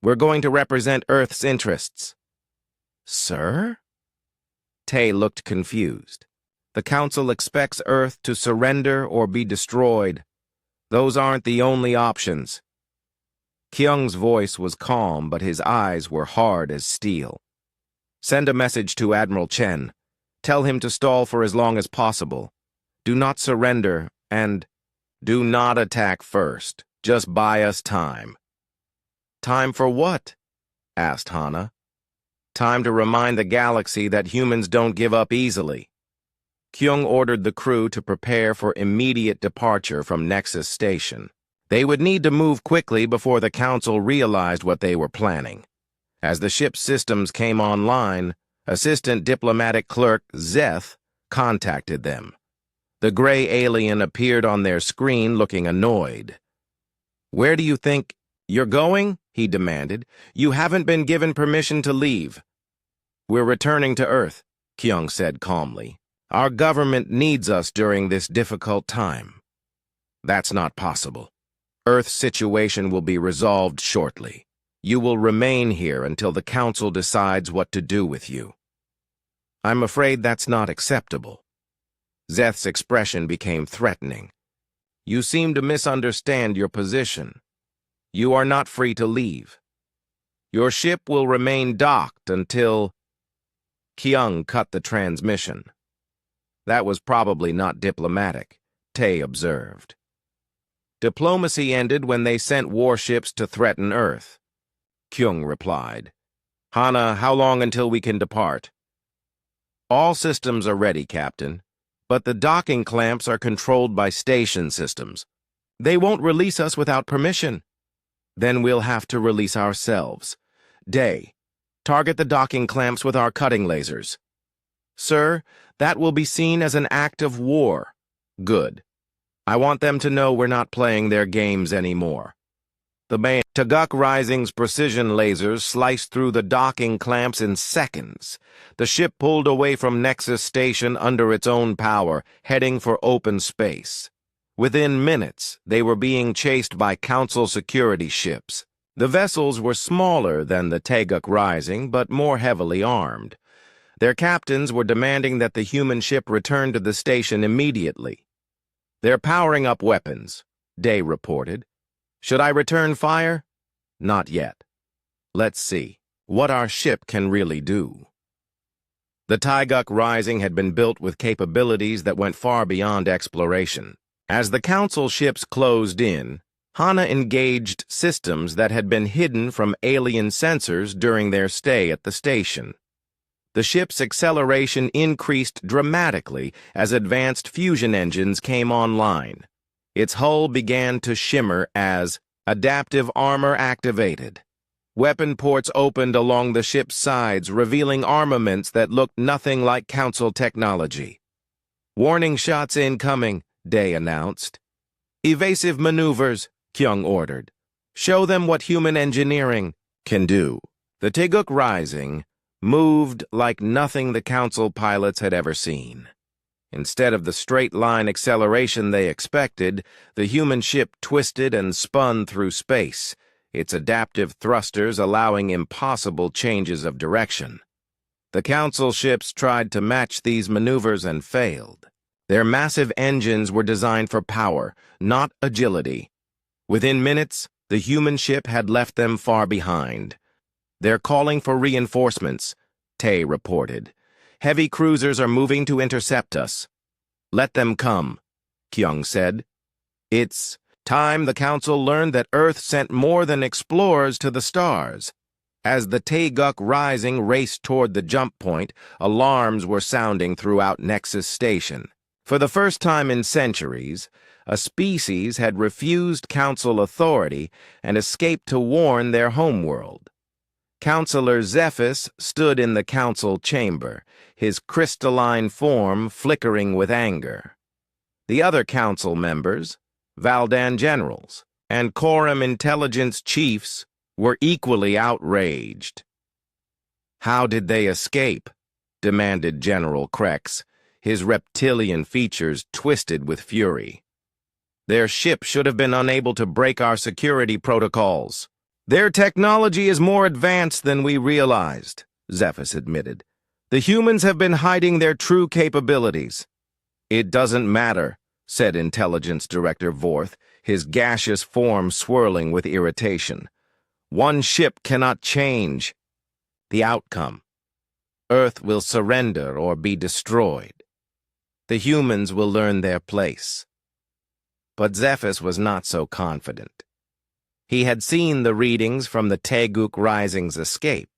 "We're going to represent Earth's interests." "Sir?" Tay looked confused. "The Council expects Earth to surrender or be destroyed. Those aren't the only options." Kyung's voice was calm, but his eyes were hard as steel. "Send a message to Admiral Chen. Tell him to stall for as long as possible. Do not surrender, and do not attack first. Just buy us time." "Time for what?" asked Hana. "Time to remind the galaxy that humans don't give up easily." Kyung ordered the crew to prepare for immediate departure from Nexus Station. They would need to move quickly before the Council realized what they were planning. As the ship's systems came online, Assistant Diplomatic Clerk Zeth contacted them. The gray alien appeared on their screen looking annoyed. "Where do you think you're going?" he demanded. "You haven't been given permission to leave." "We're returning to Earth," Kyung said calmly. "Our government needs us during this difficult time." "That's not possible. Earth's situation will be resolved shortly. You will remain here until the Council decides what to do with you." "I'm afraid that's not acceptable." Zeth's expression became threatening. "You seem to misunderstand your position. You are not free to leave. Your ship will remain docked until—" Kyung cut the transmission. "That was probably not diplomatic," Tay observed. "Diplomacy ended when they sent warships to threaten Earth," Kyung replied. "Hana, how long until we can depart?" "All systems are ready, Captain, but the docking clamps are controlled by station systems. They won't release us without permission. Then we'll have to release ourselves. Day, target the docking clamps with our cutting lasers." "Sir, that will be seen as an act of war." "Good. I want them to know we're not playing their games anymore." The Taeguk Rising's precision lasers sliced through the docking clamps in seconds. The ship pulled away from Nexus Station under its own power, heading for open space. Within minutes, they were being chased by Council security ships. The vessels were smaller than the Taeguk Rising, but more heavily armed. Their captains were demanding that the human ship return to the station immediately. "They're powering up weapons," Day reported. "Should I return fire?" "Not yet. Let's see what our ship can really do." The Taeguk Rising had been built with capabilities that went far beyond exploration. As the Council ships closed in, Hana engaged systems that had been hidden from alien sensors during their stay at the station. The ship's acceleration increased dramatically as advanced fusion engines came online. Its hull began to shimmer as adaptive armor activated. Weapon ports opened along the ship's sides, revealing armaments that looked nothing like Council technology. "Warning shots incoming," Day announced. "Evasive maneuvers," Kyung ordered. "Show them what human engineering can do." The Taeguk Rising moved like nothing the Council pilots had ever seen. Instead of the straight-line acceleration they expected, the human ship twisted and spun through space, its adaptive thrusters allowing impossible changes of direction. The Council ships tried to match these maneuvers and failed. Their massive engines were designed for power, not agility. Within minutes, the human ship had left them far behind. "They're calling for reinforcements," Tay reported. "Heavy cruisers are moving to intercept us." "Let them come," Kyung said. It's time the Council learned that Earth sent more than explorers to the stars. As the Taeguk Rising raced toward the jump point, alarms were sounding throughout Nexus Station. For the first time in centuries, a species had refused council authority and escaped to warn their homeworld. Counselor Zephys stood in the council chamber, his crystalline form flickering with anger. The other council members, Valdan generals, and Quorum intelligence chiefs were equally outraged. "How did they escape?" demanded General Krex, his reptilian features twisted with fury. "Their ship should have been unable to break our security protocols." "Their technology is more advanced than we realized," Zephys admitted. "The humans have been hiding their true capabilities." "It doesn't matter," said Intelligence Director Vorth, his gaseous form swirling with irritation. "One ship cannot change the outcome. Earth will surrender or be destroyed. The humans will learn their place." But Zephys was not so confident. He had seen the readings from the Teguk Rising's escape.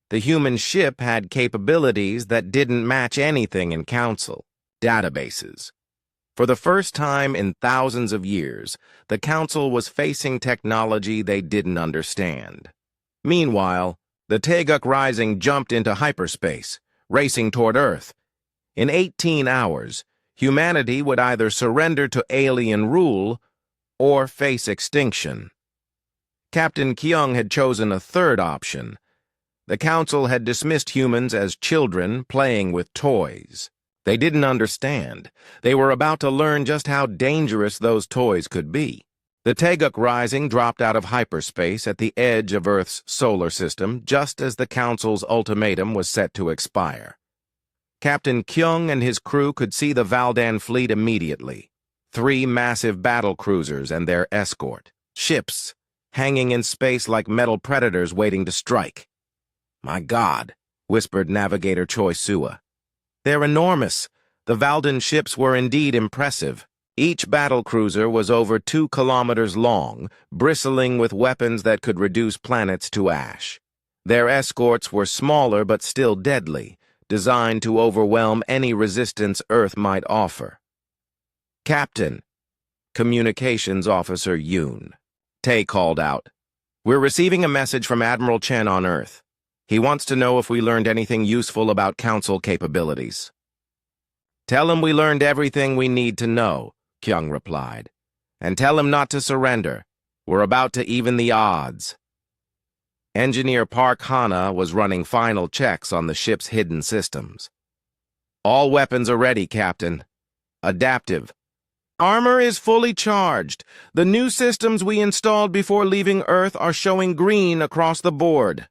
The human ship had capabilities that didn't match anything in Council databases. For the first time in thousands of years, the Council was facing technology they didn't understand. Meanwhile, the Teguk Rising jumped into hyperspace, racing toward Earth. In 18 hours, humanity would either surrender to alien rule or face extinction. Captain Kyung had chosen a third option. The Council had dismissed humans as children playing with toys. They didn't understand. They were about to learn just how dangerous those toys could be. The Teguk Rising dropped out of hyperspace at the edge of Earth's solar system just as the Council's ultimatum was set to expire. Captain Kyung and his crew could see the Valdan fleet immediately. 3 massive battle cruisers and their escort. Ships, hanging in space like metal predators waiting to strike. "My God," whispered Navigator Choi Sua. "They're enormous." The Valdan ships were indeed impressive. Each battle cruiser was over 2 kilometers long, bristling with weapons that could reduce planets to ash. Their escorts were smaller but still deadly, designed to overwhelm any resistance Earth might offer. "Captain," Communications Officer Yoon, Tay called out, "we're receiving a message from Admiral Chen on Earth. He wants to know if we learned anything useful about Council capabilities." "Tell him we learned everything we need to know," Kyung replied. "And tell him not to surrender. We're about to even the odds." Engineer Park Hana was running final checks on the ship's hidden systems. "All weapons are ready, Captain. Adaptive. Armor is fully charged. The new systems we installed before leaving Earth are showing green across the board."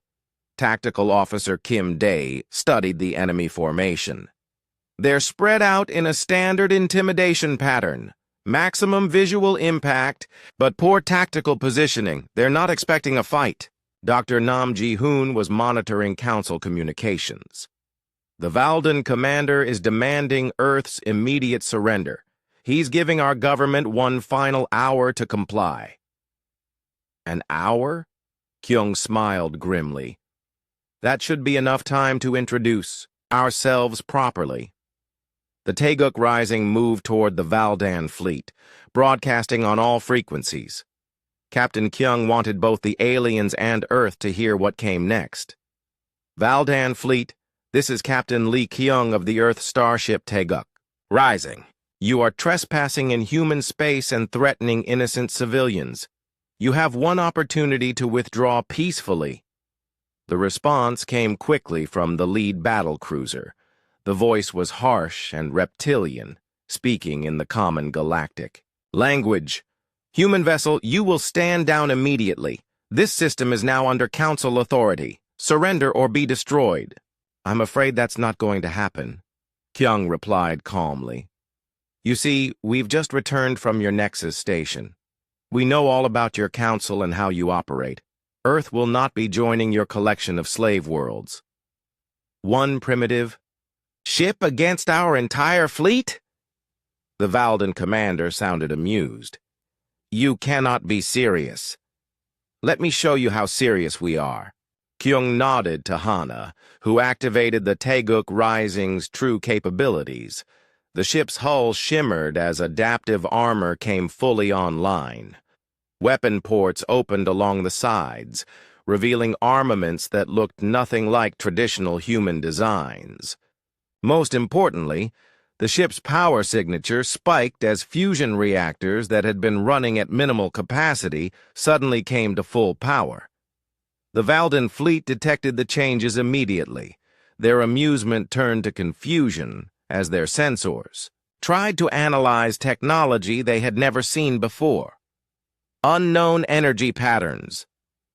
Tactical Officer Kim Day studied the enemy formation. "They're spread out in a standard intimidation pattern. Maximum visual impact, but poor tactical positioning. They're not expecting a fight." Dr. Nam Ji-hoon was monitoring Council communications. "The Valdan commander is demanding Earth's immediate surrender. He's giving our government one final hour to comply." "An hour?" Kyung smiled grimly. "That should be enough time to introduce ourselves properly." The Teguk Rising moved toward the Valdan fleet, broadcasting on all frequencies. Captain Kyung wanted both the aliens and Earth to hear what came next. "Valdan fleet, this is Captain Lee Kyung of the Earth Starship Teguk Rising. You are trespassing in human space and threatening innocent civilians. You have one opportunity to withdraw peacefully." The response came quickly from the lead battle cruiser. The voice was harsh and reptilian, speaking in the common galactic language. "Human vessel, you will stand down immediately. This system is now under Council authority. Surrender or be destroyed." "I'm afraid that's not going to happen," Kyung replied calmly. "You see, we've just returned from your Nexus station. We know all about your Council and how you operate. Earth will not be joining your collection of slave worlds." "One primitive ship against our entire fleet?" The Valdan commander sounded amused. "You cannot be serious." "Let me show you how serious we are." Kyung nodded to Hana, who activated the Teguk Rising's true capabilities. The ship's hull shimmered as adaptive armor came fully online. Weapon ports opened along the sides, revealing armaments that looked nothing like traditional human designs. Most importantly, the ship's power signature spiked as fusion reactors that had been running at minimal capacity suddenly came to full power. The Valdan fleet detected the changes immediately. Their amusement turned to confusion as their sensors tried to analyze technology they had never seen before. Unknown energy patterns,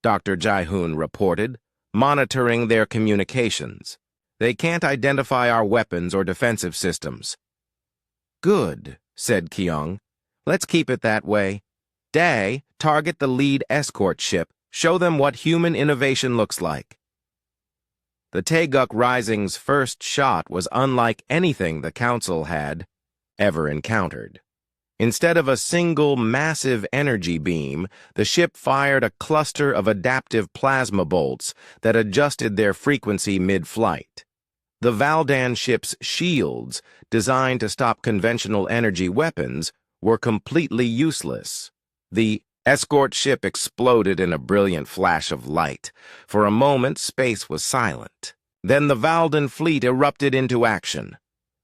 Dr. Jaihoon reported, monitoring their communications. They can't identify our weapons or defensive systems. Good, said Kyung. Let's keep it that way. Dae, target the lead escort ship. Show them what human innovation looks like. The Taeguk Rising's first shot was unlike anything the Council had ever encountered. Instead of a single massive energy beam, the ship fired a cluster of adaptive plasma bolts that adjusted their frequency mid-flight. The Valdan ship's shields, designed to stop conventional energy weapons, were completely useless. The escort ship exploded in a brilliant flash of light. For a moment, space was silent. Then the Valdan fleet erupted into action.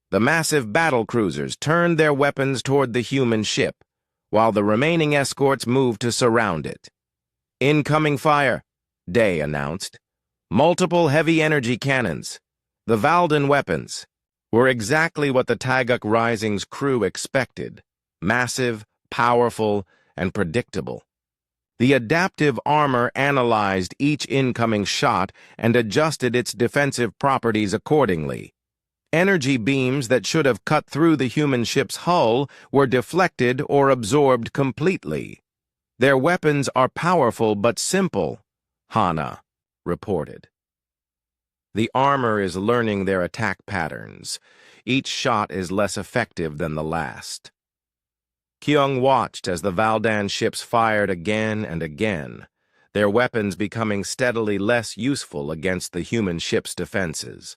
The massive battle cruisers turned their weapons toward the human ship, while the remaining escorts moved to surround it. Incoming fire, Dae announced. Multiple heavy energy cannons. The Valdan weapons were exactly what the Taeguk Rising's crew expected. Massive, powerful, and predictable. The adaptive armor analyzed each incoming shot and adjusted its defensive properties accordingly. Energy beams that should have cut through the human ship's hull were deflected or absorbed completely. Their weapons are powerful but simple, Hana reported. The armor is learning their attack patterns. Each shot is less effective than the last. Kyung watched as the Valdan ships fired again and again, their weapons becoming steadily less useful against the human ship's defenses.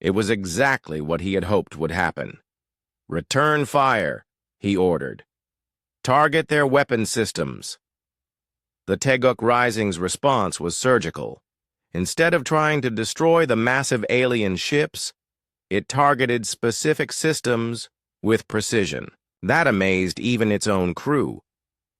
It was exactly what he had hoped would happen. Return fire, he ordered. Target their weapon systems. The Taeguk Rising's response was surgical. Instead of trying to destroy the massive alien ships, it targeted specific systems with precision. That amazed even its own crew.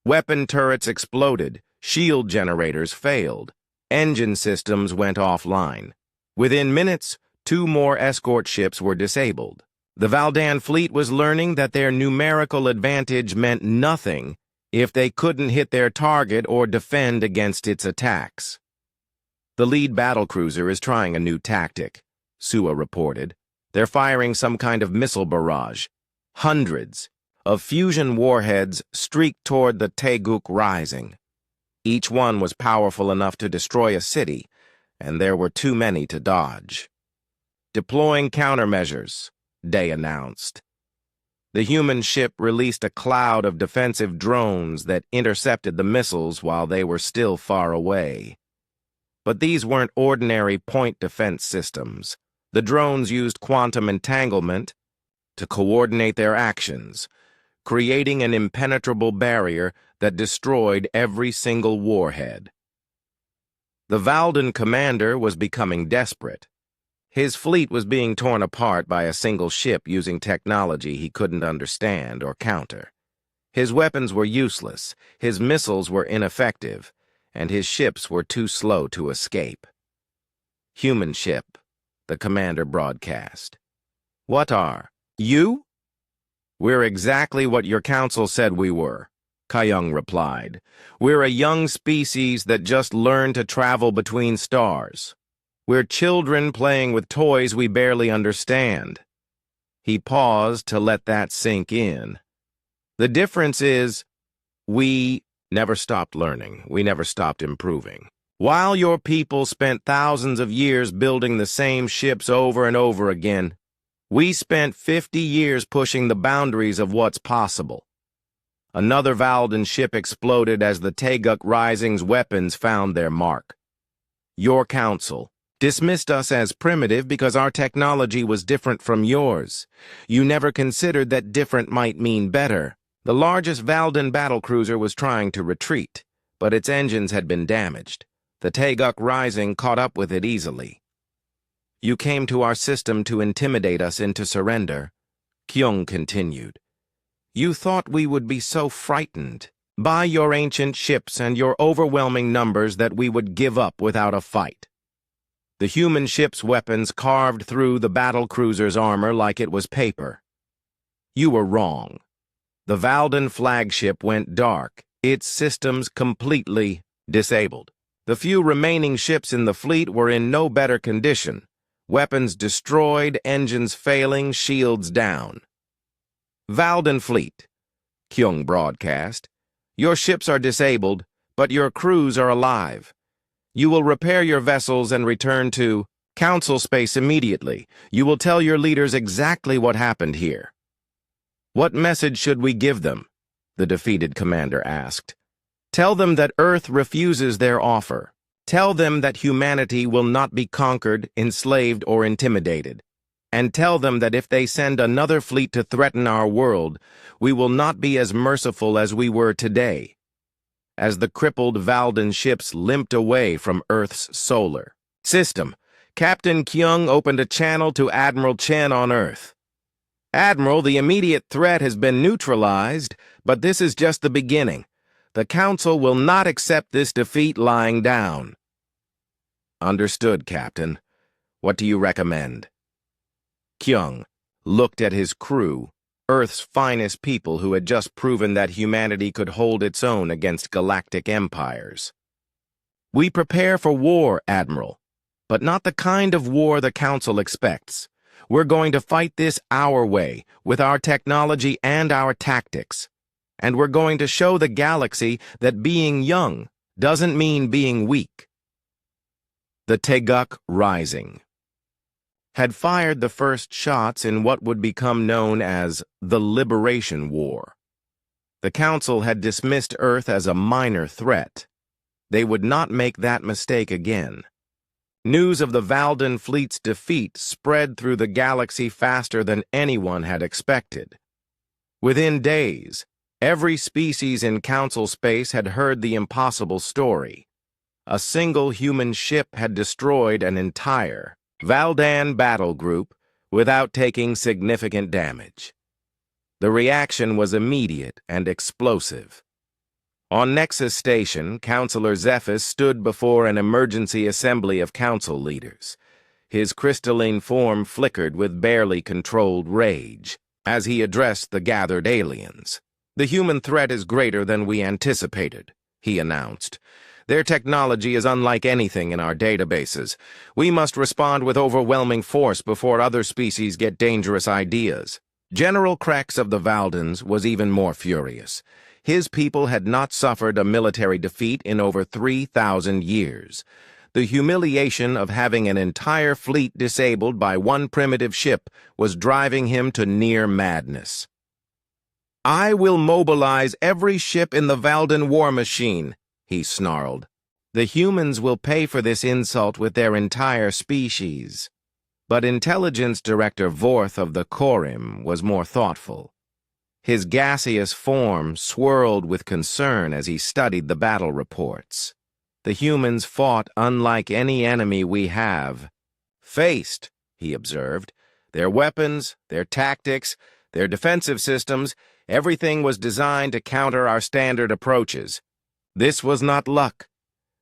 Weapon turrets exploded, shield generators failed, engine systems went offline. Within minutes, 2 more escort ships were disabled. The Valdan fleet was learning that their numerical advantage meant nothing if they couldn't hit their target or defend against its attacks. The lead battlecruiser is trying a new tactic, Sua reported. They're firing some kind of missile barrage. Hundreds of fusion warheads streaked toward the Taeguk Rising. Each one was powerful enough to destroy a city, and there were too many to dodge. Deploying countermeasures, Dae announced. The human ship released a cloud of defensive drones that intercepted the missiles while they were still far away. But these weren't ordinary point defense systems. The drones used quantum entanglement to coordinate their actions, creating an impenetrable barrier that destroyed every single warhead. The Valdan commander was becoming desperate. His fleet was being torn apart by a single ship using technology he couldn't understand or counter. His weapons were useless, his missiles were ineffective, and his ships were too slow to escape. Human ship, the commander broadcast. What are you? We're exactly what your council said we were, Kyung replied. We're a young species that just learned to travel between stars. We're children playing with toys we barely understand. He paused to let that sink in. The difference is, we never stopped learning. We never stopped improving. While your people spent thousands of years building the same ships over and over again, we spent 50 years pushing the boundaries of what's possible. Another Valdan ship exploded as the Taeguk Rising's weapons found their mark. Your council, dismissed us as primitive because our technology was different from yours. You never considered that different might mean better. The largest Valden battlecruiser was trying to retreat, but its engines had been damaged. The Taeguk Rising caught up with it easily. You came to our system to intimidate us into surrender, Kyung continued. You thought we would be so frightened by your ancient ships and your overwhelming numbers that we would give up without a fight. The human ship's weapons carved through the battlecruiser's armor like it was paper. You were wrong. The Valden flagship went dark, its systems completely disabled. The few remaining ships in the fleet were in no better condition. Weapons destroyed, engines failing, shields down. Valden Fleet, Kyung broadcast. Your ships are disabled, but your crews are alive. You will repair your vessels and return to Council space immediately. You will tell your leaders exactly what happened here. What message should we give them? The defeated commander asked. Tell them that Earth refuses their offer. Tell them that humanity will not be conquered, enslaved, or intimidated. And tell them that if they send another fleet to threaten our world, we will not be as merciful as we were today. As the crippled Valden ships limped away from Earth's solar system, Captain Kyung opened a channel to Admiral Chen on Earth. Admiral, the immediate threat has been neutralized, but this is just the beginning. The Council will not accept this defeat lying down. Understood, Captain. What do you recommend? Kyung looked at his crew, Earth's finest people who had just proven that humanity could hold its own against galactic empires. We prepare for war, Admiral, but not the kind of war the Council expects. We're going to fight this our way, with our technology and our tactics. And we're going to show the galaxy that being young doesn't mean being weak. The Taeguk Rising had fired the first shots in what would become known as the Liberation War. The Council had dismissed Earth as a minor threat. They would not make that mistake again. News of the Valden fleet's defeat spread through the galaxy faster than anyone had expected. Within days, every species in Council space had heard the impossible story. A single human ship had destroyed an entire Valden battle group without taking significant damage. The reaction was immediate and explosive. On Nexus Station, Councillor Zephys stood before an emergency assembly of Council leaders. His crystalline form flickered with barely controlled rage as he addressed the gathered aliens. The human threat is greater than we anticipated, he announced. Their technology is unlike anything in our databases. We must respond with overwhelming force before other species get dangerous ideas. General Krex of the Valdens was even more furious. His people had not suffered a military defeat in over 3,000 years. The humiliation of having an entire fleet disabled by one primitive ship was driving him to near madness. I will mobilize every ship in the Valden war machine, he snarled. The humans will pay for this insult with their entire species. But Intelligence Director Vorth of the Corim was more thoughtful. His gaseous form swirled with concern as he studied the battle reports. The humans fought unlike any enemy we have faced, he observed. Their weapons, their tactics, their defensive systems, everything was designed to counter our standard approaches. This was not luck.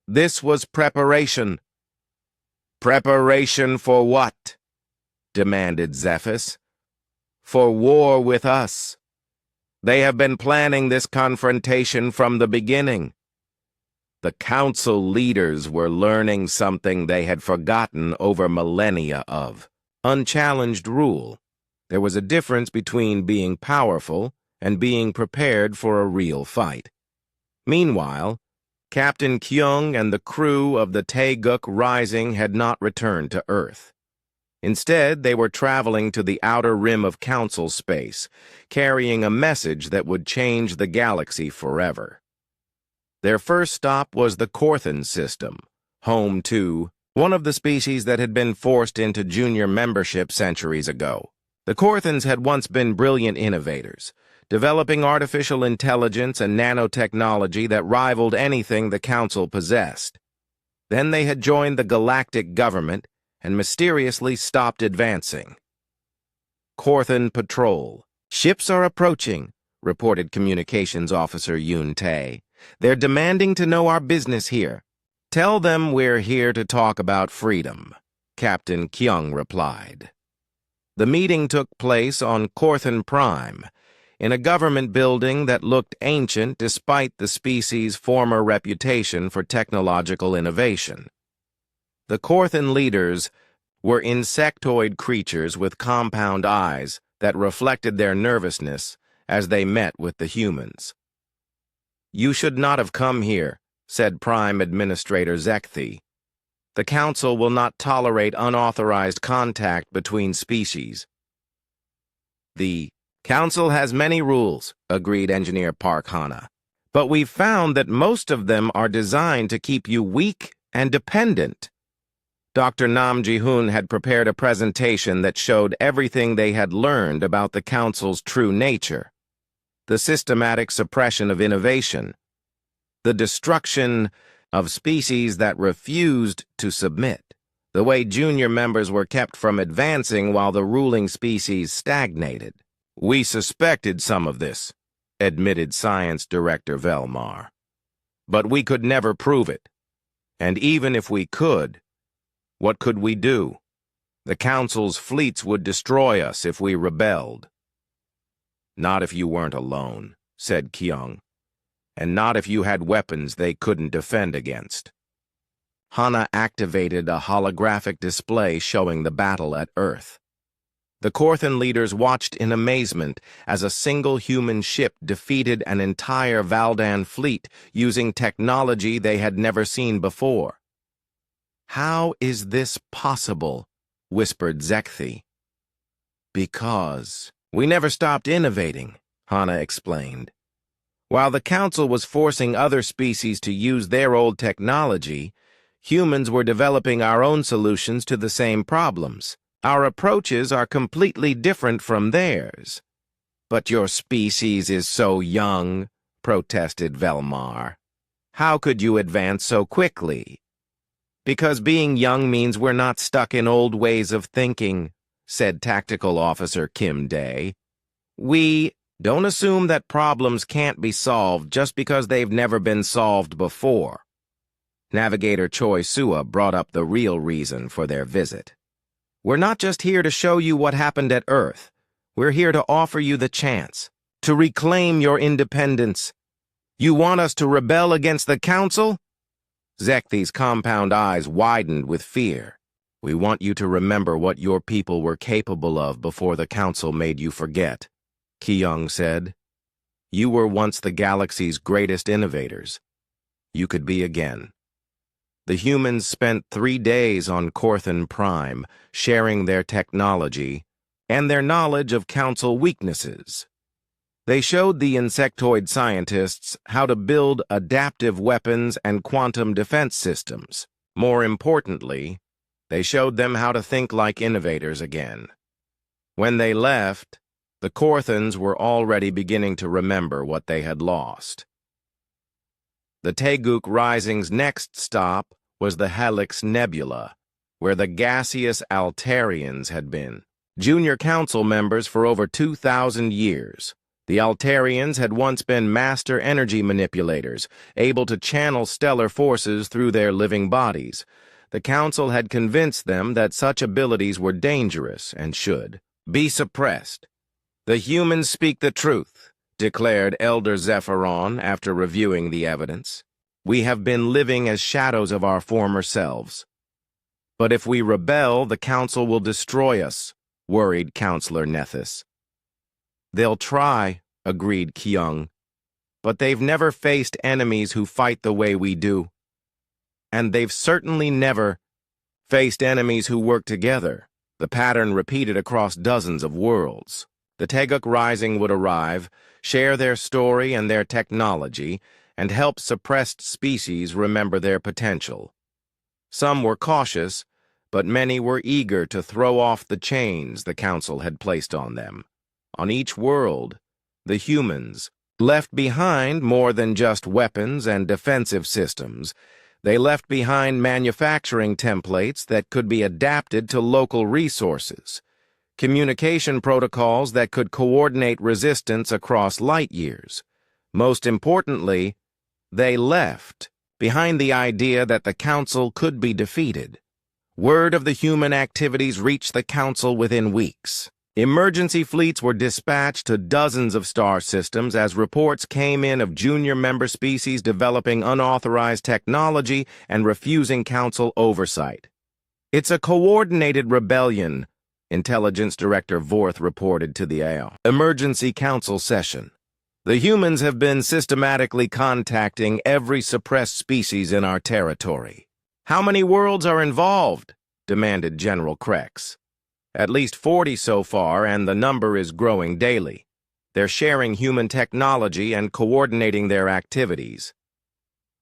This was preparation. Preparation for what? Demanded Zephys. For war with us. They have been planning this confrontation from the beginning. The Council leaders were learning something they had forgotten over millennia of unchallenged rule. There was a difference between being powerful and being prepared for a real fight. Meanwhile, Captain Kyung and the crew of the Taeguk Rising had not returned to Earth. Instead, they were traveling to the outer rim of Council space, carrying a message that would change the galaxy forever. Their first stop was the Corthan system, home to one of the species that had been forced into junior membership centuries ago. The Korthans had once been brilliant innovators, developing artificial intelligence and nanotechnology that rivaled anything the Council possessed. Then they had joined the galactic government and mysteriously stopped advancing. Korthan Patrol. "Ships are approaching," reported Communications Officer Yoon Tae. "They're demanding to know our business here." "Tell them we're here to talk about freedom," Captain Kyung replied. The meeting took place on Korthan Prime, in a government building that looked ancient despite the species' former reputation for technological innovation. The Korthan leaders were insectoid creatures with compound eyes that reflected their nervousness as they met with the humans. "You should not have come here," said Prime Administrator Zekthi. "The Council will not tolerate unauthorized contact between species." "The Council has many rules," agreed Engineer Park Hana, "but we've found that most of them are designed to keep you weak and dependent." Dr. Nam Ji-hoon had prepared a presentation that showed everything they had learned about the Council's true nature: the systematic suppression of innovation, the destruction of species that refused to submit, the way junior members were kept from advancing while the ruling species stagnated. "We suspected some of this," admitted Science Director Velmar. "But we could never prove it. And even if we could, what could we do? The Council's fleets would destroy us if we rebelled." "Not if you weren't alone," said Kyung. "And not if you had weapons they couldn't defend against." Hana activated a holographic display showing the battle at Earth. The Korthan leaders watched in amazement as a single human ship defeated an entire Valdan fleet using technology they had never seen before. "How is this possible?" whispered Zekthi. "Because we never stopped innovating," Hana explained. "While the Council was forcing other species to use their old technology, humans were developing our own solutions to the same problems. Our approaches are completely different from theirs." "But your species is so young," protested Velmar. "How could you advance so quickly?" "Because being young means we're not stuck in old ways of thinking," said Tactical Officer Kim Dae. "We don't assume that problems can't be solved just because they've never been solved before." Navigator Choi Sua brought up the real reason for their visit. "We're not just here to show you what happened at Earth. We're here to offer you the chance to reclaim your independence. You want us to rebel against the Council?" Zekthi's compound eyes widened with fear. "We want you to remember what your people were capable of before the Council made you forget," Kyung said. "You were once the galaxy's greatest innovators. You could be again." The humans spent 3 days on Korthan Prime, sharing their technology and their knowledge of Council weaknesses. They showed the insectoid scientists how to build adaptive weapons and quantum defense systems. More importantly, they showed them how to think like innovators again. When they left, the Korthans were already beginning to remember what they had lost. The Taeguk Rising's next stop was the Helix Nebula, where the gaseous Altarians had been. Junior Council members for over 2,000 years, the Altarians had once been master energy manipulators, able to channel stellar forces through their living bodies. The Council had convinced them that such abilities were dangerous and should be suppressed. "The humans speak the truth," declared Elder Zephyron after reviewing the evidence. "We have been living as shadows of our former selves. But if we rebel, the Council will destroy us," worried Counselor Nethys. "They'll try," agreed Kyung, "but they've never faced enemies who fight the way we do. And they've certainly never faced enemies who work together." The pattern repeated across dozens of worlds. The Taeguk Rising would arrive, share their story and their technology, and help suppressed species remember their potential. Some were cautious, but many were eager to throw off the chains the Council had placed on them. On each world, the humans left behind more than just weapons and defensive systems. They left behind manufacturing templates that could be adapted to local resources, communication protocols that could coordinate resistance across light years. Most importantly, they left behind the idea that the Council could be defeated. Word of the human activities reached the Council within weeks. Emergency fleets were dispatched to dozens of star systems as reports came in of junior member species developing unauthorized technology and refusing Council oversight. "It's a coordinated rebellion," Intelligence Director Vorth reported to the Emergency Council session. "The humans have been systematically contacting every suppressed species in our territory." "How many worlds are involved?" demanded General Krex. "At least 40 so far, and the number is growing daily. They're sharing human technology and coordinating their activities."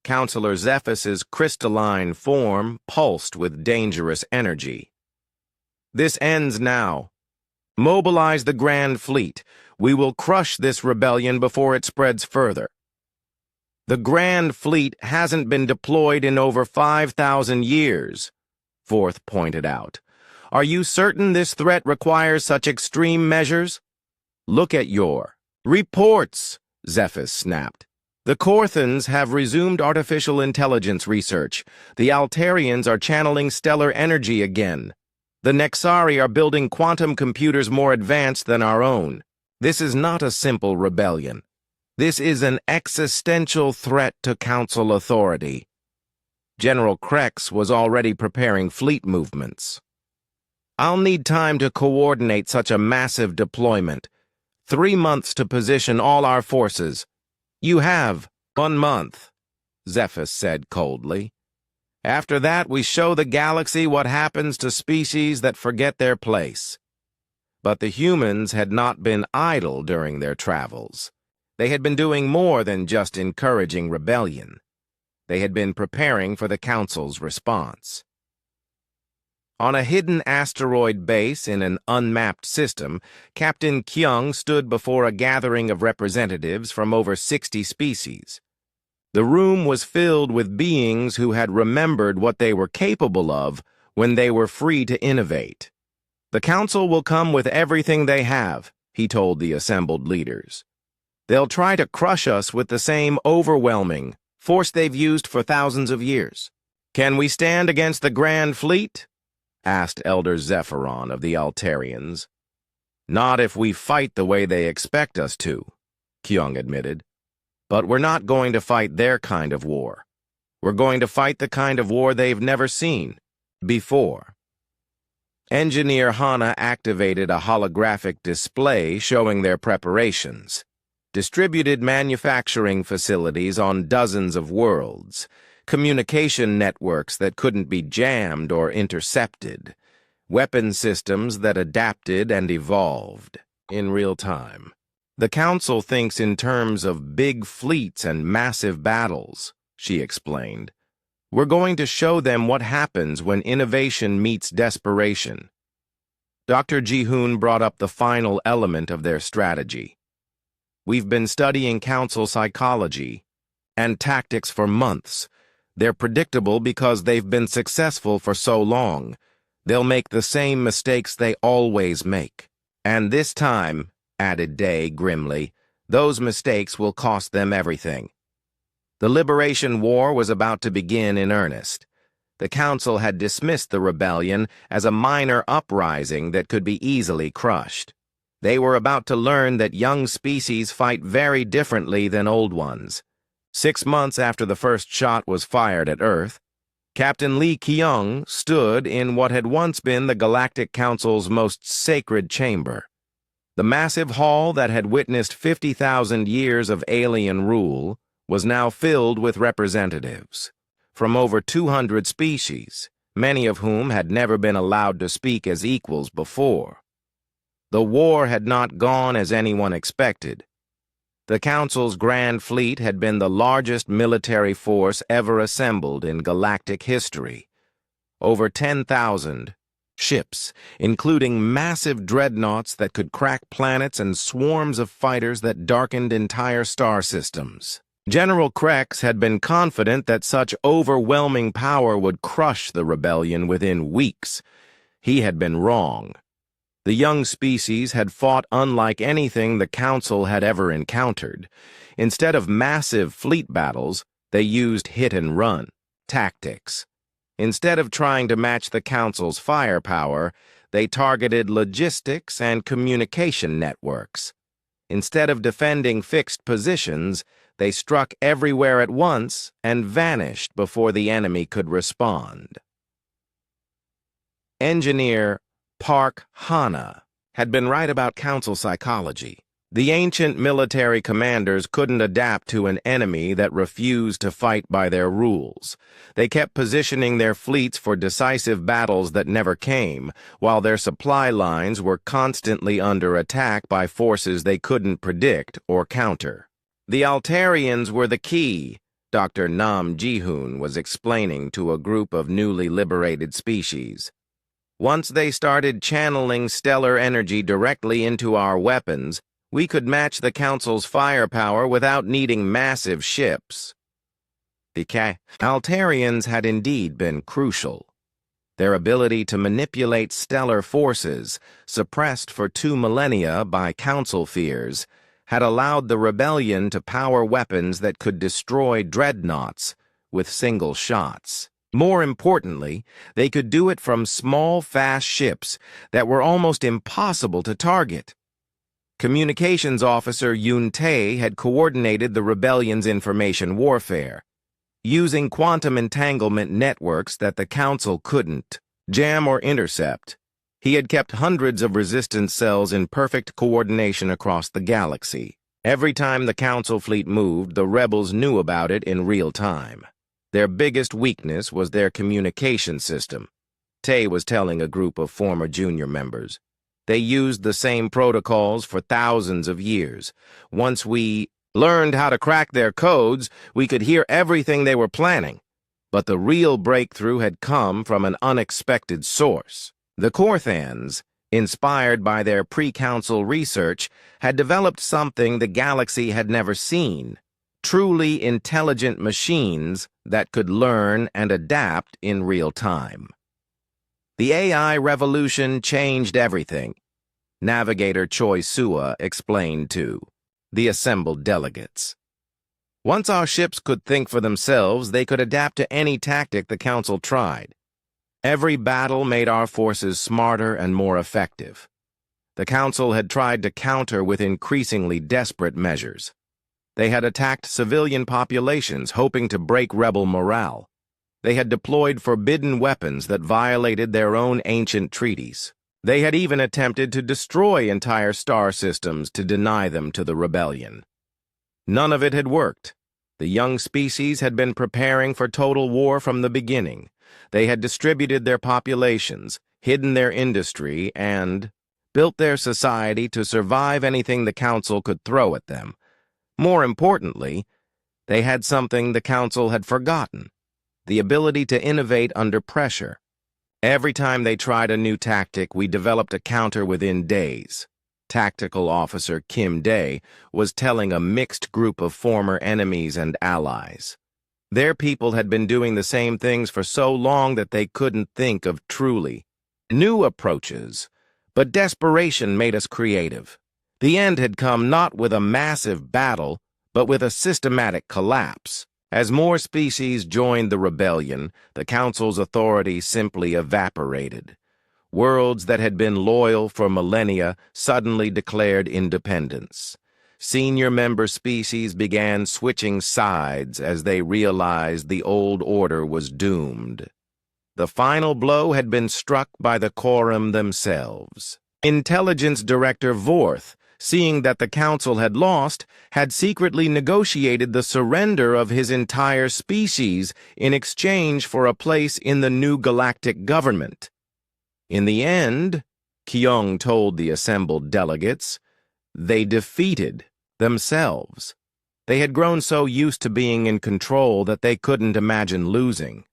Counselor Zephyr's crystalline form pulsed with dangerous energy. "This ends now. Mobilize the Grand Fleet. We will crush this rebellion before it spreads further." "The Grand Fleet hasn't been deployed in over 5,000 years, Vorth pointed out. "Are you certain this threat requires such extreme measures?" "Look at your reports," Zephyr snapped. "The Korthans have resumed artificial intelligence research. The Altarians are channeling stellar energy again. The Nexari are building quantum computers more advanced than our own. This is not a simple rebellion. This is an existential threat to Council authority." General Krex was already preparing fleet movements. "I'll need time to coordinate such a massive deployment. 3 months to position all our forces." "You have 1 month," Zephyr said coldly. "After that, we show the galaxy what happens to species that forget their place." But the humans had not been idle during their travels. They had been doing more than just encouraging rebellion. They had been preparing for the Council's response. On a hidden asteroid base in an unmapped system, Captain Kyung stood before a gathering of representatives from over 60 species. The room was filled with beings who had remembered what they were capable of when they were free to innovate. "The Council will come with everything they have," he told the assembled leaders. "They'll try to crush us with the same overwhelming force they've used for thousands of years." "Can we stand against the Grand Fleet?" asked Elder Zephyron of the Altarians. "Not if we fight the way they expect us to," Kyung admitted. "But we're not going to fight their kind of war. We're going to fight the kind of war they've never seen before." Engineer Hana activated a holographic display showing their preparations. Distributed manufacturing facilities on dozens of worlds, communication networks that couldn't be jammed or intercepted, weapon systems that adapted and evolved in real time. "The Council thinks in terms of big fleets and massive battles," she explained. "We're going to show them what happens when innovation meets desperation." Dr. Ji-hoon brought up the final element of their strategy. "We've been studying Council psychology and tactics for months. They're predictable because they've been successful for so long. They'll make the same mistakes they always make. And this time," added Day grimly, "those mistakes will cost them everything." The Liberation War was about to begin in earnest. The Council had dismissed the rebellion as a minor uprising that could be easily crushed. They were about to learn that young species fight very differently than old ones. 6 months after the first shot was fired at Earth, Captain Lee Kyung stood in what had once been the Galactic Council's most sacred chamber. The massive hall that had witnessed 50,000 years of alien rule was now filled with representatives from over 200 species, many of whom had never been allowed to speak as equals before. The war had not gone as anyone expected. The Council's Grand Fleet had been the largest military force ever assembled in galactic history, over 10,000 ships, including massive dreadnoughts that could crack planets and swarms of fighters that darkened entire star systems. General Krex had been confident that such overwhelming power would crush the rebellion within weeks. He had been wrong. The young species had fought unlike anything the Council had ever encountered. Instead of massive fleet battles, they used hit-and-run tactics. Instead of trying to match the Council's firepower, they targeted logistics and communication networks. Instead of defending fixed positions, they struck everywhere at once and vanished before the enemy could respond. Engineer Park Hana had been right about Council psychology. The ancient military commanders couldn't adapt to an enemy that refused to fight by their rules. They kept positioning their fleets for decisive battles that never came, while their supply lines were constantly under attack by forces they couldn't predict or counter. The Altarians were the key, Dr. Nam Jihoon was explaining to a group of newly liberated species. Once they started channeling stellar energy directly into our weapons, we could match the Council's firepower without needing massive ships. The Altarians had indeed been crucial. Their ability to manipulate stellar forces, suppressed for 2 millennia by Council fears, had allowed the rebellion to power weapons that could destroy dreadnoughts with single shots. More importantly, they could do it from small, fast ships that were almost impossible to target. Communications Officer Yun Tae had coordinated the rebellion's information warfare, using quantum entanglement networks that the Council couldn't jam or intercept. He had kept hundreds of resistance cells in perfect coordination across the galaxy. Every time the Council fleet moved, the rebels knew about it in real time. Their biggest weakness was their communication system, Tae was telling a group of former junior members. They used the same protocols for thousands of years. Once we learned how to crack their codes, we could hear everything they were planning. But the real breakthrough had come from an unexpected source. The Korthans, inspired by their pre-Council research, had developed something the galaxy had never seen. Truly intelligent machines that could learn and adapt in real time. The AI revolution changed everything, Navigator Choi Sua explained to the assembled delegates. Once our ships could think for themselves, they could adapt to any tactic the Council tried. Every battle made our forces smarter and more effective. The Council had tried to counter with increasingly desperate measures. They had attacked civilian populations, hoping to break rebel morale. They had deployed forbidden weapons that violated their own ancient treaties. They had even attempted to destroy entire star systems to deny them to the rebellion. None of it had worked. The young species had been preparing for total war from the beginning. They had distributed their populations, hidden their industry, and built their society to survive anything the Council could throw at them. More importantly, they had something the Council had forgotten: the ability to innovate under pressure. Every time they tried a new tactic, we developed a counter within days. Tactical Officer Kim Dae was telling a mixed group of former enemies and allies. Their people had been doing the same things for so long that they couldn't think of truly new approaches, but desperation made us creative. The end had come not with a massive battle, but with a systematic collapse. As more species joined the rebellion, the Council's authority simply evaporated. Worlds that had been loyal for millennia suddenly declared independence. Senior member species began switching sides as they realized the old order was doomed. The final blow had been struck by the Quorum themselves. Intelligence Director Vorth, seeing that the Council had lost, had secretly negotiated the surrender of his entire species in exchange for a place in the new galactic government. In the end, Kyung told the assembled delegates, they defeated themselves. They had grown so used to being in control that they couldn't imagine losing.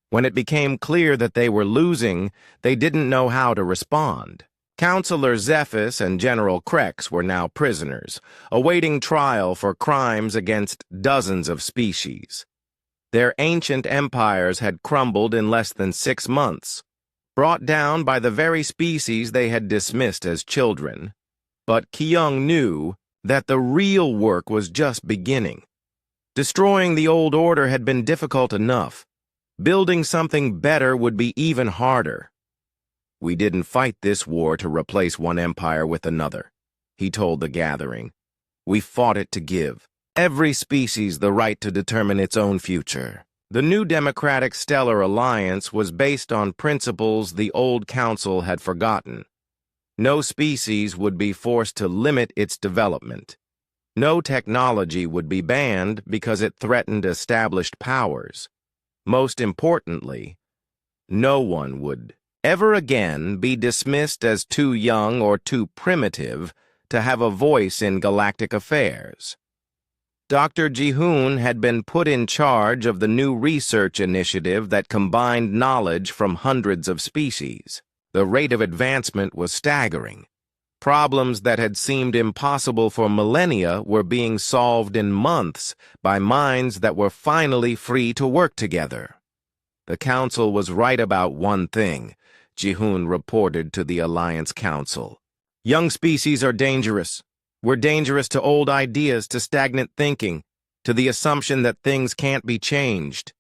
When it became clear that they were losing, they didn't know how to respond. Counselor Zephys and General Krex were now prisoners, awaiting trial for crimes against dozens of species. Their ancient empires had crumbled in less than 6 months, brought down by the very species they had dismissed as children. But Kyung knew that the real work was just beginning. Destroying the old order had been difficult enough. Building something better would be even harder. "We didn't fight this war to replace one empire with another," he told the gathering. "We fought it to give every species the right to determine its own future." The new Democratic Stellar Alliance was based on principles the old council had forgotten. No species would be forced to limit its development. No technology would be banned because it threatened established powers. Most importantly, no one would ever again be dismissed as too young or too primitive to have a voice in galactic affairs. Dr. Ji-hoon had been put in charge of the new research initiative that combined knowledge from hundreds of species. The rate of advancement was staggering. Problems that had seemed impossible for millennia were being solved in months by minds that were finally free to work together. The Council was right about one thing, Ji-hoon reported to the Alliance Council. "Young species are dangerous. We're dangerous to old ideas, to stagnant thinking, to the assumption that things can't be changed."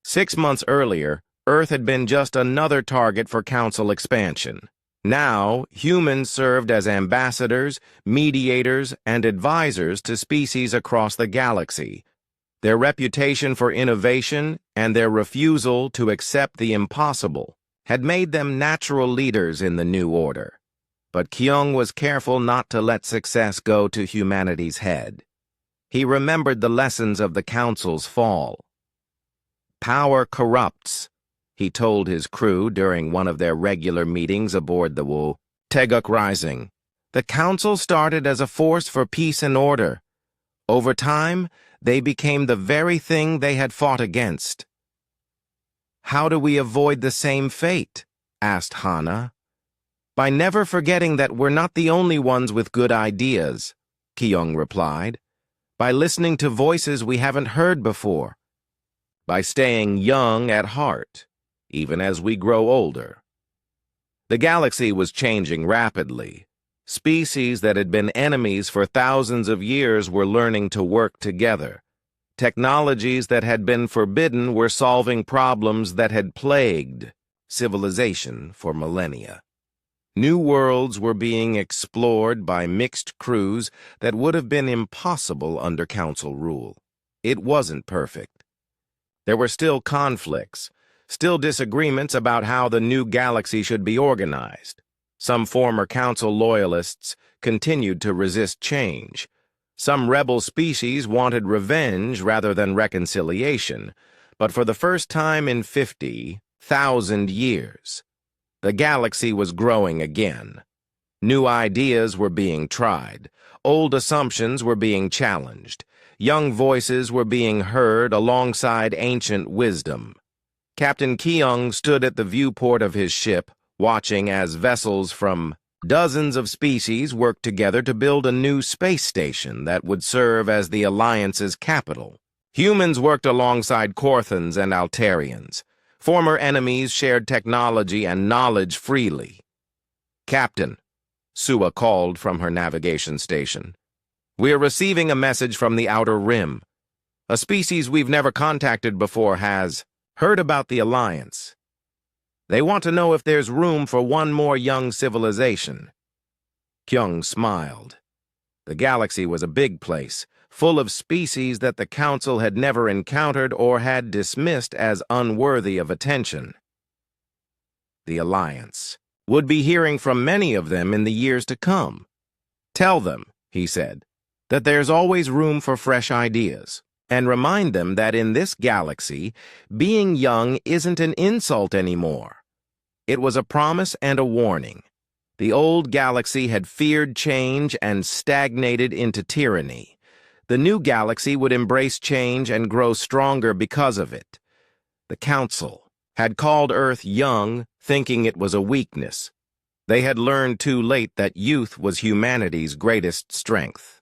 6 months earlier, Earth had been just another target for Council expansion. Now, humans served as ambassadors, mediators, and advisors to species across the galaxy. Their reputation for innovation and their refusal to accept the impossible had made them natural leaders in the new order. But Kyung was careful not to let success go to humanity's head. He remembered the lessons of the Council's fall. "Power corrupts," he told his crew during one of their regular meetings aboard the Taeguk Rising. "The Council started as a force for peace and order. Over time, they became the very thing they had fought against." "How do we avoid the same fate?" asked Hana. "By never forgetting that we're not the only ones with good ideas," Kyung replied. "By listening to voices we haven't heard before. By staying young at heart, even as we grow older." The galaxy was changing rapidly. Species that had been enemies for thousands of years were learning to work together. Technologies that had been forbidden were solving problems that had plagued civilization for millennia. New worlds were being explored by mixed crews that would have been impossible under Council rule. It wasn't perfect. There were still conflicts, still disagreements about how the new galaxy should be organized. Some former Council loyalists continued to resist change. Some rebel species wanted revenge rather than reconciliation. But for the first time in 50,000 years, the galaxy was growing again. New ideas were being tried. Old assumptions were being challenged. Young voices were being heard alongside ancient wisdom. Captain Kyung stood at the viewport of his ship, watching as vessels from dozens of species worked together to build a new space station that would serve as the Alliance's capital. Humans worked alongside Korthans and Altarians. Former enemies shared technology and knowledge freely. "Captain," Sua called from her navigation station, "we're receiving a message from the Outer Rim. A species we've never contacted before has heard about the Alliance. They want to know if there's room for one more young civilization." Kyung smiled. The galaxy was a big place, full of species that the Council had never encountered or had dismissed as unworthy of attention. The Alliance would be hearing from many of them in the years to come. "Tell them," he said, "that there's always room for fresh ideas. And remind them that in this galaxy, being young isn't an insult anymore. It was a promise and a warning. The old galaxy had feared change and stagnated into tyranny. The new galaxy would embrace change and grow stronger because of it. The Council, had called Earth young, thinking it was a weakness. They had learned too late that youth was humanity's greatest strength.